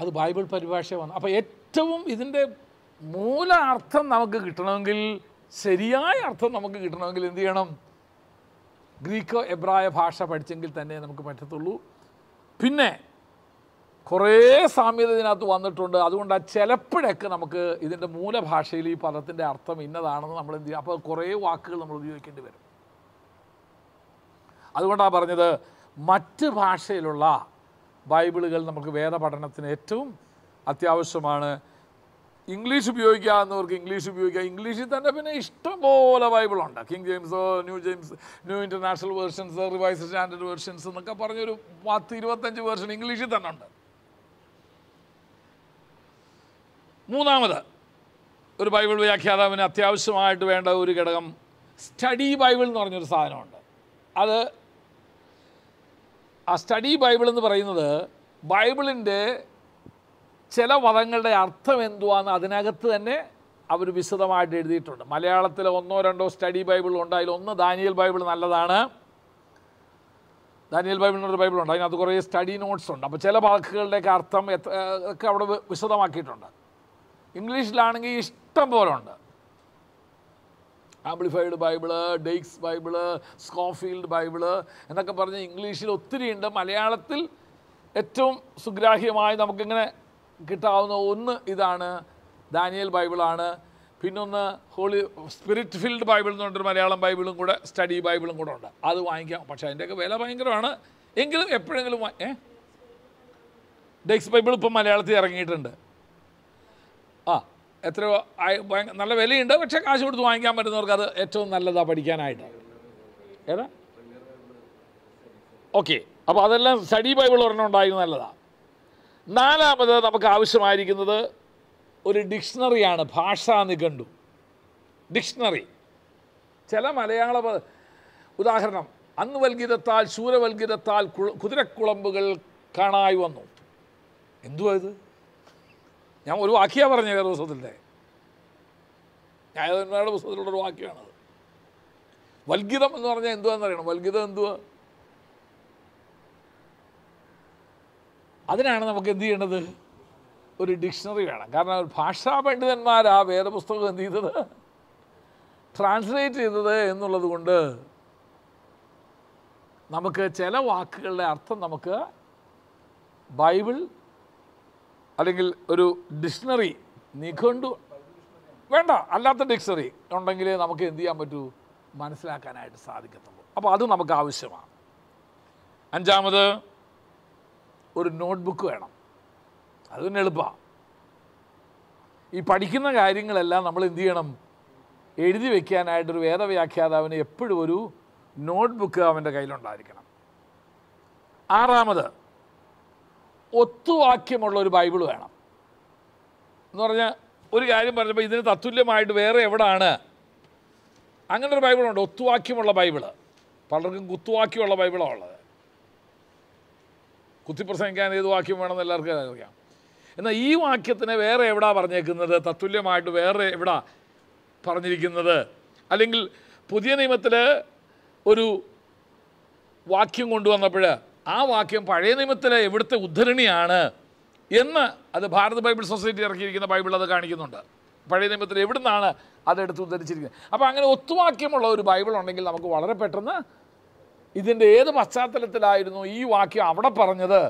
അത് ബൈബിൾ പരിഭാഷ വന്നു. അപ്പോൾ ഏറ്റവും ഇതിൻ്റെ മൂല അർത്ഥം നമുക്ക് കിട്ടണമെങ്കിൽ, ശരിയായ അർത്ഥം നമുക്ക് കിട്ടണമെങ്കിൽ എന്ത് ചെയ്യണം? ഗ്രീക്കോ എബ്രായ ഭാഷ പഠിച്ചെങ്കിൽ തന്നെ നമുക്ക് പറ്റത്തുള്ളൂ. പിന്നെ കുറേ സാമ്യത ഇതിനകത്ത് വന്നിട്ടുണ്ട്. അതുകൊണ്ട് ചിലപ്പോഴൊക്കെ നമുക്ക് ഇതിൻ്റെ മൂലഭാഷയിൽ ഈ പദത്തിൻ്റെ അർത്ഥം ഇന്നതാണെന്ന് നമ്മൾ എന്ത് ചെയ്യും, അപ്പോൾ കുറേ വാക്കുകൾ നമ്മൾ ഉപയോഗിക്കേണ്ടി വരും. അതുകൊണ്ടാണ് പറഞ്ഞത് മറ്റ് ഭാഷയിലുള്ള ബൈബിളുകൾ നമുക്ക് വേദപഠനത്തിന് ഏറ്റവും അത്യാവശ്യമാണ്. ഇംഗ്ലീഷ് ഉപയോഗിക്കാവുന്നവർക്ക് ഇംഗ്ലീഷ് ഉപയോഗിക്കാം. ഇംഗ്ലീഷിൽ തന്നെ പിന്നെ ഇഷ്ടംപോലെ ബൈബിളുണ്ട്. King James, New International versions, Revised Standard versions എന്നൊക്കെ പറഞ്ഞൊരു 10-25 വേർഷൻ ഇംഗ്ലീഷിൽ തന്നെ ഉണ്ട്. മൂന്നാമത് ഒരു ബൈബിൾ വ്യാഖ്യാതാവിന് അത്യാവശ്യമായിട്ട് വേണ്ട ഒരു ഘടകം സ്റ്റഡി ബൈബിൾ എന്ന് പറഞ്ഞൊരു സാധനമുണ്ട്. അത് ആ സ്റ്റഡി ബൈബിൾ എന്ന് പറയുന്നത് ബൈബിളിൻ്റെ ചില പദങ്ങളുടെ അർത്ഥം എന്തുവാന്ന് അതിനകത്ത് തന്നെ അവർ വിശദമായിട്ട് എഴുതിയിട്ടുണ്ട്. മലയാളത്തിൽ 1-2 സ്റ്റഡി ബൈബിൾ ഉണ്ട്. അതിലൊന്ന് ദാനിയേൽ ബൈബിൾ നല്ലതാണ്. ദാനിയേൽ ബൈബിൾ എന്നൊരു ബൈബിളുണ്ട്, അതിനകത്ത് കുറേ സ്റ്റഡി നോട്ട്സ് ഉണ്ട്. അപ്പോൾ ചില വാക്കുകളുടെയൊക്കെ അർത്ഥം ഒക്കെ അവിടെ വിശദമാക്കിയിട്ടുണ്ട്. ഇംഗ്ലീഷിലാണെങ്കിൽ ഇഷ്ടം പോലെ ഉണ്ട്. Amplified Bible, Dake's Bible, Scofield Bible എന്നൊക്കെ പറഞ്ഞ് ഇംഗ്ലീഷിൽ ഒത്തിരി ഉണ്ട്. മലയാളത്തിൽ ഏറ്റവും സുഗ്രാഹ്യമായി നമുക്കിങ്ങനെ കിട്ടാവുന്ന ഒന്ന് ഇതാണ്, ദാനിയേൽ ബൈബിളാണ്. പിന്നൊന്ന് ഹോളി സ്പിരിറ്റ് ഫിൽഡ് ബൈബിൾ എന്ന് പറഞ്ഞൊരു മലയാളം ബൈബിളും കൂടെ, സ്റ്റഡി ബൈബിളും കൂടെ ഉണ്ട്. അത് വാങ്ങിക്കാം. പക്ഷേ അതിൻ്റെയൊക്കെ വില ഭയങ്കരമാണ്. എങ്കിലും എപ്പോഴെങ്കിലും ഡെയ്ക്സ് ബൈബിൾ ഇപ്പം മലയാളത്തിൽ ഇറങ്ങിയിട്ടുണ്ട്. എത്രയോ നല്ല വിലയുണ്ട്. പക്ഷേ കാശ് കൊടുത്ത് വാങ്ങിക്കാൻ പറ്റുന്നവർക്ക് അത് ഏറ്റവും നല്ലതാണ് പഠിക്കാനായിട്ട്. ഏതാ? ഓക്കെ, അപ്പോൾ അതെല്ലാം സ്റ്റഡി ബൈബിൾ ഒരെണ്ണം ഉണ്ടായിരുന്നു, നല്ലതാണ്. നാലാമത് നമുക്ക് ആവശ്യമായിരിക്കുന്നത് ഒരു ഡിക്ഷണറിയാണ്, ഭാഷാ നിഘണ്ടു. ഡിക്ഷണറി. ചില മലയാള ഉദാഹരണം, അന്ന് വൽഗീതത്താൽ ശൂരവൽഗീതത്താൽ കുതിരക്കുളമ്പുകൾ കാണായി വന്നു. എന്തുവാ ഇത്? ഞാൻ ഒരു വാക്യമാണ് പറഞ്ഞ വേറെ പുസ്തകത്തിൻ്റെ, ന്യായാധിപന്മാരുടെ പുസ്തകത്തിലുള്ളൊരു വാക്യമാണത്. വൽഗീതം എന്ന് പറഞ്ഞാൽ എന്തുവാന്ന് അറിയണം. വൽഗീതം എന്തുവാ? അതിനാണ് നമുക്ക് എന്ത് ചെയ്യേണ്ടത്? ഒരു ഡിക്ഷണറി വേണം. കാരണം ഭാഷാ പണ്ഡിതന്മാർ ആ വേദപുസ്തകം എന്ത് ചെയ്തത്? ട്രാൻസ്ലേറ്റ് ചെയ്തത് എന്നുള്ളത് കൊണ്ട് നമുക്ക് ചില വാക്കുകളുടെ അർത്ഥം നമുക്ക് ബൈബിൾ അല്ലെങ്കിൽ ഒരു ഡിക്ഷണറി, നിഘണ്ടു വേണ്ട, അല്ലാത്ത ഡിക്ഷണറി ഉണ്ടെങ്കിൽ നമുക്ക് എന്ത് ചെയ്യാൻ പറ്റൂ? മനസ്സിലാക്കാനായിട്ട് സാധിക്കത്തുള്ളൂ. അപ്പോൾ അത് നമുക്ക് ആവശ്യമാണ്. അഞ്ചാമത് ഒരു നോട്ട്ബുക്ക് വേണം. അത് പിന്നെ എളുപ്പമാണ്. ഈ പഠിക്കുന്ന കാര്യങ്ങളെല്ലാം നമ്മൾ എന്ത് ചെയ്യണം? എഴുതി വയ്ക്കാനായിട്ടൊരു വേദവ്യാഖ്യാതാവിന് എപ്പോഴും ഒരു നോട്ട്ബുക്ക് അവൻ്റെ കയ്യിലുണ്ടായിരിക്കണം. ആറാമത് ഒത്തുവാക്യമുള്ള ഒരു ബൈബിൾ വേണം. എന്ന് പറഞ്ഞാൽ ഒരു കാര്യം പറഞ്ഞപ്പോൾ ഇതിന് തത്തുല്യമായിട്ട് വേറെ എവിടെയാണ് അങ്ങനെ ഒരു ബൈബിളുണ്ട്, ഒത്തുവാക്യമുള്ള ബൈബിള്. പലർക്കും കുത്തുവാക്യമുള്ള ബൈബിളാണ് ഉള്ളത്. കുത്തിപ്രസംഗിക്കാൻ ഏത് വാക്യം വേണമെന്ന് എല്ലാവർക്കും അറിയാം. എന്നാൽ ഈ വാക്യത്തിന് വേറെ എവിടാ പറഞ്ഞേക്കുന്നത്? തത്തുല്യമായിട്ട് വേറെ എവിടാ പറഞ്ഞിരിക്കുന്നത്? അല്ലെങ്കിൽ പുതിയ നിയമത്തിൽ ഒരു വാക്യം കൊണ്ടുവന്നപ്പോൾ ആ വാക്യം പഴയ നിയമത്തിലെ എവിടുത്തെ ഉദ്ധരണിയാണ് എന്ന് അത് ഭാരത് ബൈബിൾ സൊസൈറ്റി ഇറക്കിയിരിക്കുന്ന ബൈബിൾ അത് കാണിക്കുന്നുണ്ട്. പഴയ നിയമത്തിൽ എവിടെ നിന്നാണ് അതെടുത്ത് ഉദ്ധരിച്ചിരിക്കുന്നത്. അപ്പോൾ അങ്ങനെ ഒത്തുവാക്യമുള്ള ഒരു ബൈബിൾ ഉണ്ടെങ്കിൽ നമുക്ക് വളരെ പെട്ടെന്ന് ഇതിൻ്റെ ഏത് പശ്ചാത്തലത്തിലായിരുന്നു ഈ വാക്യം അവിടെ പറഞ്ഞത്,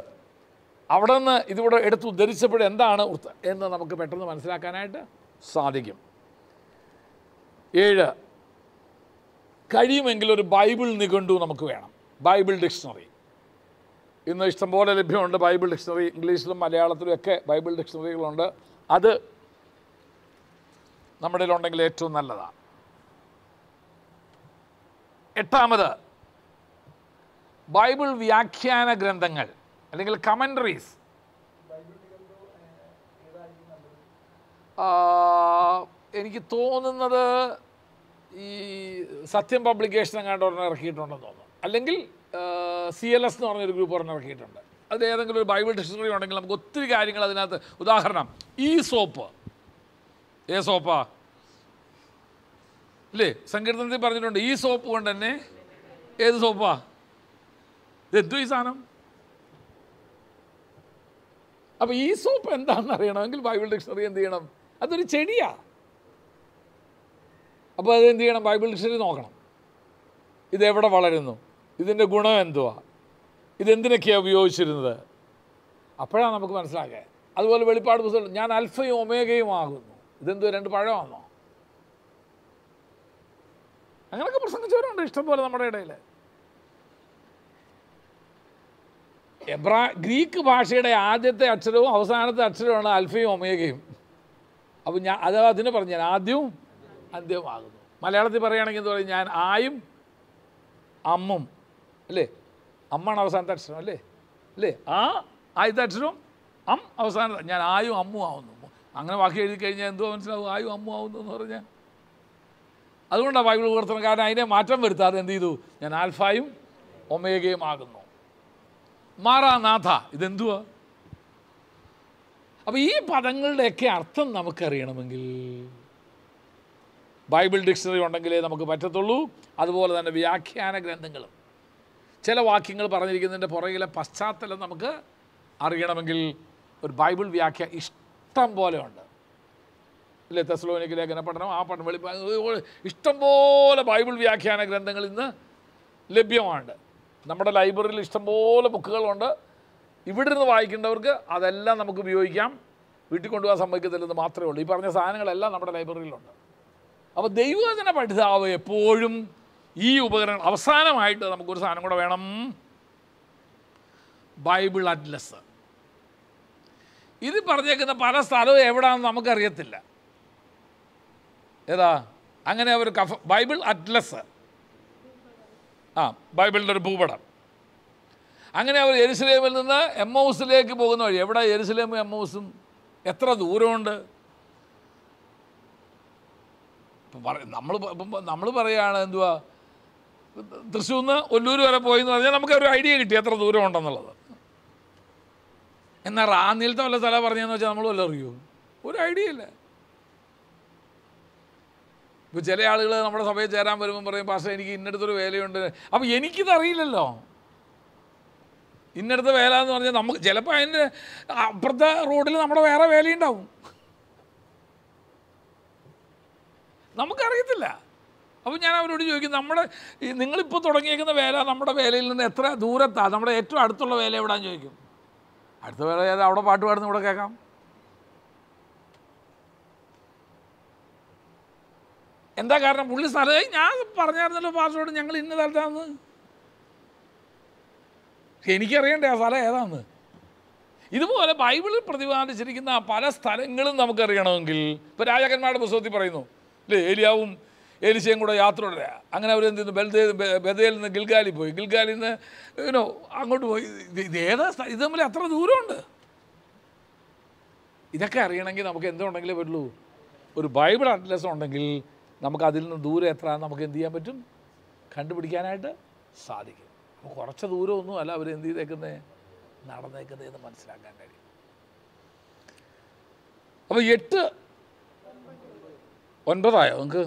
അവിടെ നിന്ന് ഇതിവിടെ എടുത്ത് ഉദ്ധരിച്ചപ്പോൾ എന്താണ് എന്ന് നമുക്ക് പെട്ടെന്ന് മനസ്സിലാക്കാനായിട്ട് സാധിക്കും. 7, കഴിയുമെങ്കിൽ ഒരു ബൈബിൾ നിഘണ്ടു നമുക്ക് വേണം, ബൈബിൾ ഡിക്ഷണറി. ഇന്ന് ഇഷ്ടംപോലെ ലഭ്യമുണ്ട് ബൈബിൾ ഡിക്ഷണറി. ഇംഗ്ലീഷിലും മലയാളത്തിലും ഒക്കെ ബൈബിൾ ഡിക്ഷണറികളുണ്ട്. അത് നമ്മുടെ ഉണ്ടെങ്കിൽ ഏറ്റവും നല്ലതാണ്. എട്ടാമത്, ബൈബിൾ വ്യാഖ്യാന ഗ്രന്ഥങ്ങൾ അല്ലെങ്കിൽ കമൻട്രീസ്. എനിക്ക് തോന്നുന്നത് ഈ സത്യം പബ്ലിക്കേഷൻ എങ്ങാണ്ട് ഒരെണ്ണം ഇറക്കിയിട്ടുണ്ടെന്ന് തോന്നുന്നു, അല്ലെങ്കിൽ CLS എന്ന് പറഞ്ഞൊരു ഗ്രൂപ്പ് ഒരെണ്ണം ഇറക്കിയിട്ടുണ്ട്. അത് ഏതെങ്കിലും ഒരു ബൈബിൾ ഡിക്ഷണറി ഉണ്ടെങ്കിൽ നമുക്ക് ഒത്തിരി കാര്യങ്ങൾ അതിനകത്ത്. ഉദാഹരണം, ഈ സോപ്പ്. സോപ്പാ ഇല്ലേ? സങ്കീർത്തനത്തിൽ പറഞ്ഞിട്ടുണ്ട് ഈ സോപ്പ് കൊണ്ട് തന്നെ. ഏത് സോപ്പാ? ഇതെന്തോ ഈ സാധനം. അപ്പോൾ ഈ സോപ്പ് എന്താണെന്ന് അറിയണമെങ്കിൽ ബൈബിൾ ഡിക്ഷണറി എന്ത് ചെയ്യണം? അതൊരു ചെടിയാ. അപ്പോൾ അതെന്ത് ചെയ്യണം? ബൈബിൾ ഡിക്ഷണറി നോക്കണം. ഇതെവിടെ വളരുന്നു, ഇതിൻ്റെ ഗുണം എന്തുവാ, ഇതെന്തിനൊക്കെയാണ് ഉപയോഗിച്ചിരുന്നത്, അപ്പോഴാണ് നമുക്ക് മനസ്സിലാക്കുക. അതുപോലെ വെളിപ്പാട് പുസ്തകം, ഞാൻ അൽഫയും ഒമേഗയും ആകുന്നു. ഇതെന്തോ, രണ്ട് പഴമാണോ? അങ്ങനെയൊക്കെ പ്രസംഗിച്ചവരുണ്ട് ഇഷ്ടംപോലെ നമ്മുടെ ഇടയിൽ. ഗ്രീക്ക് ഭാഷയുടെ ആദ്യത്തെ അക്ഷരവും അവസാനത്തെ അക്ഷരവുമാണ് അൽഫയും ഒമേഗയും. അപ്പോൾ അതിനെ പറഞ്ഞു, ഞാൻ ആദ്യവും അന്ത്യവും ആകുന്നു. മലയാളത്തിൽ പറയുകയാണെങ്കിൽ എന്താ പറയും? ഞാൻ ആയും അമ്മും അല്ലേ? അമ്മാണ് അവസാനത്തെ അക്ഷരം അല്ലേ? ആദ്യത്തെ അക്ഷരവും അവസാനത്തെ. ഞാൻ ആയും അമ്മും ആവുന്നു. അങ്ങനെ വാക്കി എഴുതി കഴിഞ്ഞാൽ എന്തോ മനസ്സിലാവും? ആയും അമ്മും ആവുന്നു എന്ന് പറഞ്ഞാൽ. അതുകൊണ്ടാണ് ബൈബിൾ വിവർത്തനക്കാരൻ അതിനെ മാറ്റം വരുത്താതെ എന്ത് ചെയ്തു? ഞാൻ ആൽഫായും ഒമേഗയും ആകുന്നു. മാറാനാഥ, ഇതെന്തുവാ? അപ്പോൾ ഈ പദങ്ങളുടെയൊക്കെ അർത്ഥം നമുക്കറിയണമെങ്കിൽ ബൈബിൾ ഡിക്ഷണറി ഉണ്ടെങ്കിലേ നമുക്ക് പറ്റത്തുള്ളൂ. അതുപോലെ തന്നെ വ്യാഖ്യാന ഗ്രന്ഥങ്ങളും. ചില വാക്യങ്ങൾ പറഞ്ഞിരിക്കുന്നതിൻ്റെ പുറകിലെ പശ്ചാത്തലം നമുക്ക് അറിയണമെങ്കിൽ ഒരു ബൈബിൾ ഇഷ്ടം പോലെ ഉണ്ട് ഇല്ലേ? തെസ്സലോനിക്ക ലേഖന പഠനം, ആ പഠനം, ഇഷ്ടംപോലെ ബൈബിൾ വ്യാഖ്യാന ഗ്രന്ഥങ്ങൾ ഇന്ന് ലഭ്യമാണ്. നമ്മുടെ ലൈബ്രറിയിൽ ഇഷ്ടംപോലെ ബുക്കുകളുണ്ട്. ഇവിടെ നിന്ന് വായിക്കേണ്ടവർക്ക് അതെല്ലാം നമുക്ക് ഉപയോഗിക്കാം. വീട്ടിൽ കൊണ്ടുപോകാൻ സമ്മതിക്കത്തില്ലെന്ന് മാത്രമേ ഉള്ളൂ. ഈ പറഞ്ഞ സാധനങ്ങളെല്ലാം നമ്മുടെ ലൈബ്രറിയിലുണ്ട്. അപ്പോൾ ദൈവവചന പഠിതാവ് എപ്പോഴും ഈ ഉപകരണം. അവസാനമായിട്ട് നമുക്കൊരു സാധനം കൂടെ വേണം, ബൈബിൾ അറ്റ്ലസ്. ഇത് പറഞ്ഞേക്കുന്ന പല സ്ഥലവും എവിടെയാണെന്ന് നമുക്കറിയത്തില്ല. ഏതാ? അങ്ങനെ ഒരു ബൈബിൾ അറ്റ്ലസ്, ബൈബിളിൻ്റെ ഒരു ഭൂപടം. അങ്ങനെ അവർ യെരുശലേമിൽ നിന്ന് എമ്മൗസിലേക്ക് പോകുന്ന വഴി. എവിടെ യെരുശലേമും എമ്മൗസും? എത്ര ദൂരമുണ്ട്? നമ്മൾ പറയുകയാണ് എന്തുവാ, തൃശ്ശൂർ നിന്ന് ഒല്ലൂർ വരെ പോയി എന്ന് പറഞ്ഞാൽ നമുക്കൊരു ഐഡിയ കിട്ടി എത്ര ദൂരം ഉണ്ടെന്നുള്ളത്. എന്നാൽ റാന്നിയിലത്തെ വല്ല സ്ഥലം പറഞ്ഞതെന്ന് വെച്ചാൽ നമ്മൾ വല്ലതും അറിയുമോ? ഒരു ഐഡിയ ഇല്ല. ഇപ്പോൾ ചില ആളുകൾ നമ്മുടെ സഭയിൽ ചേരാൻ വരുമ്പം പറയും, പക്ഷേ എനിക്ക് ഇന്നടുത്തൊരു വേലയുണ്ട്. അപ്പോൾ എനിക്കിതറിയില്ലല്ലോ. ഇന്നടുത്ത വേല എന്ന് പറഞ്ഞാൽ നമുക്ക് ചിലപ്പോൾ അതിൻ്റെ അപ്പുറത്തെ റോഡിൽ നമ്മുടെ വേറെ വേലയുണ്ടാവും, നമുക്കറിയത്തില്ല. അപ്പോൾ ഞാൻ അവരോട് ചോദിക്കും, നിങ്ങളിപ്പോൾ തുടങ്ങിയേക്കുന്ന വേല നമ്മുടെ വേലയിൽ നിന്ന് എത്ര ദൂരത്താണ്? നമ്മുടെ ഏറ്റവും അടുത്തുള്ള വേല എവിടെയാണെന്ന് ചോദിക്കും. അടുത്ത വേല ഏതാ? അവിടെ പാട്ട് പാടുന്ന ഇവിടെ കേൾക്കാം. എന്താ കാരണം? പുള്ളി സ്ഥലം ഞാൻ പറഞ്ഞായിരുന്നല്ലോ പാസ്റ്ററോട്, ഞങ്ങൾ ഇന്ന സ്ഥലത്താന്ന്. എനിക്കറിയണ്ടേ ആ സ്ഥലം ഏതാന്ന്? ഇതുപോലെ ബൈബിളിൽ പ്രതിപാദിച്ചിരിക്കുന്ന പല സ്ഥലങ്ങളും നമുക്കറിയണമെങ്കിൽ, ഇപ്പോൾ രാജാക്കന്മാരുടെ പുസ്തകത്തിൽ പറയുന്നു അല്ലേ, ഏലിയാവും ഏലിശയും കൂടെ യാത്ര തുടരുക. അങ്ങനെ അവരെന്ത് ചെയ്യുന്നു? ബഥേലിൽ നിന്ന് ഗിൽഗാലിൽ പോയി, ഗിൽഗാലിൽ നിന്ന് അങ്ങോട്ട് പോയി. ഇതേതാ? ഇത് തമ്മിൽ എത്ര ദൂരമുണ്ട്? ഇതൊക്കെ അറിയണമെങ്കിൽ നമുക്ക് എന്തുണ്ടെങ്കിലേ പറ്റുള്ളൂ? ഒരു ബൈബിൾ അറ്റ്ലസ് ഉണ്ടെങ്കിൽ നമുക്ക് അതിൽ നിന്ന് ദൂരം എത്ര നമുക്ക് എന്ത് ചെയ്യാൻ പറ്റും? കണ്ടുപിടിക്കാനായിട്ട് സാധിക്കും. അപ്പോൾ കുറച്ച് ദൂരമൊന്നും അല്ല അവർ എന്ത് ചെയ്തേക്കുന്നത്, നടന്നേക്കുന്നതെന്ന് മനസ്സിലാക്കാൻ കഴിയും. അപ്പോൾ 8 9 നിങ്ങൾക്ക്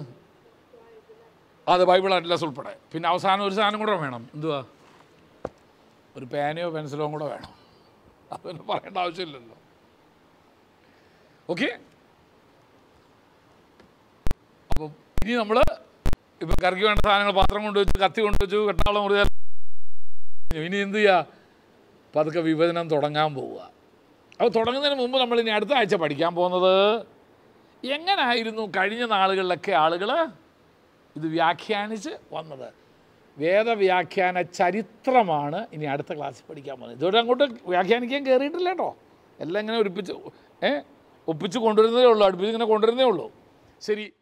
അത് ബൈബിൾ അറ്റ്ലസ് ഉൾപ്പെടെ. പിന്നെ അവസാനം ഒരു സാധനം കൂടെ വേണം. എന്തുവാ? ഒരു പേനയോ പെൻസിലോ കൂടെ വേണം. അതൊന്നും പറയേണ്ട ആവശ്യമില്ലല്ലോ. ഓക്കെ. അപ്പോൾ ഇനി നമ്മൾ ഇപ്പോൾ കറിക്ക് വേണ്ട സാധനങ്ങൾ പാത്രം കൊണ്ടുവച്ചു, കത്തി കൊണ്ടുവച്ചു, വെട്ടാളം മുറിയാൽ ഇനി എന്ത് ചെയ്യുക? പതുക്കെ വിഭജനം തുടങ്ങാൻ പോവുക. അപ്പോൾ തുടങ്ങുന്നതിന് മുമ്പ് നമ്മൾ ഇനി അടുത്ത ആഴ്ച പഠിക്കാൻ പോകുന്നത് എങ്ങനായിരുന്നു കഴിഞ്ഞ നാളുകളിലൊക്കെ ആളുകൾ ഇത് വ്യാഖ്യാനിച്ച് വന്നത്. വേദവ്യാഖ്യാന ചരിത്രമാണ് ഇനി അടുത്ത ക്ലാസ്സിൽ പഠിക്കാൻ പോകുന്നത്. ഇതുവരെ അങ്ങോട്ട് വ്യാഖ്യാനിക്കാൻ കയറിയിട്ടില്ല കേട്ടോ. എല്ലാം ഇങ്ങനെ ഒപ്പിച്ച് കൊണ്ടുവരുന്നതേ ഉള്ളൂ, അടുപ്പിച്ച് ഇങ്ങനെ കൊണ്ടുവരുന്നേ ഉള്ളൂ. ശരി.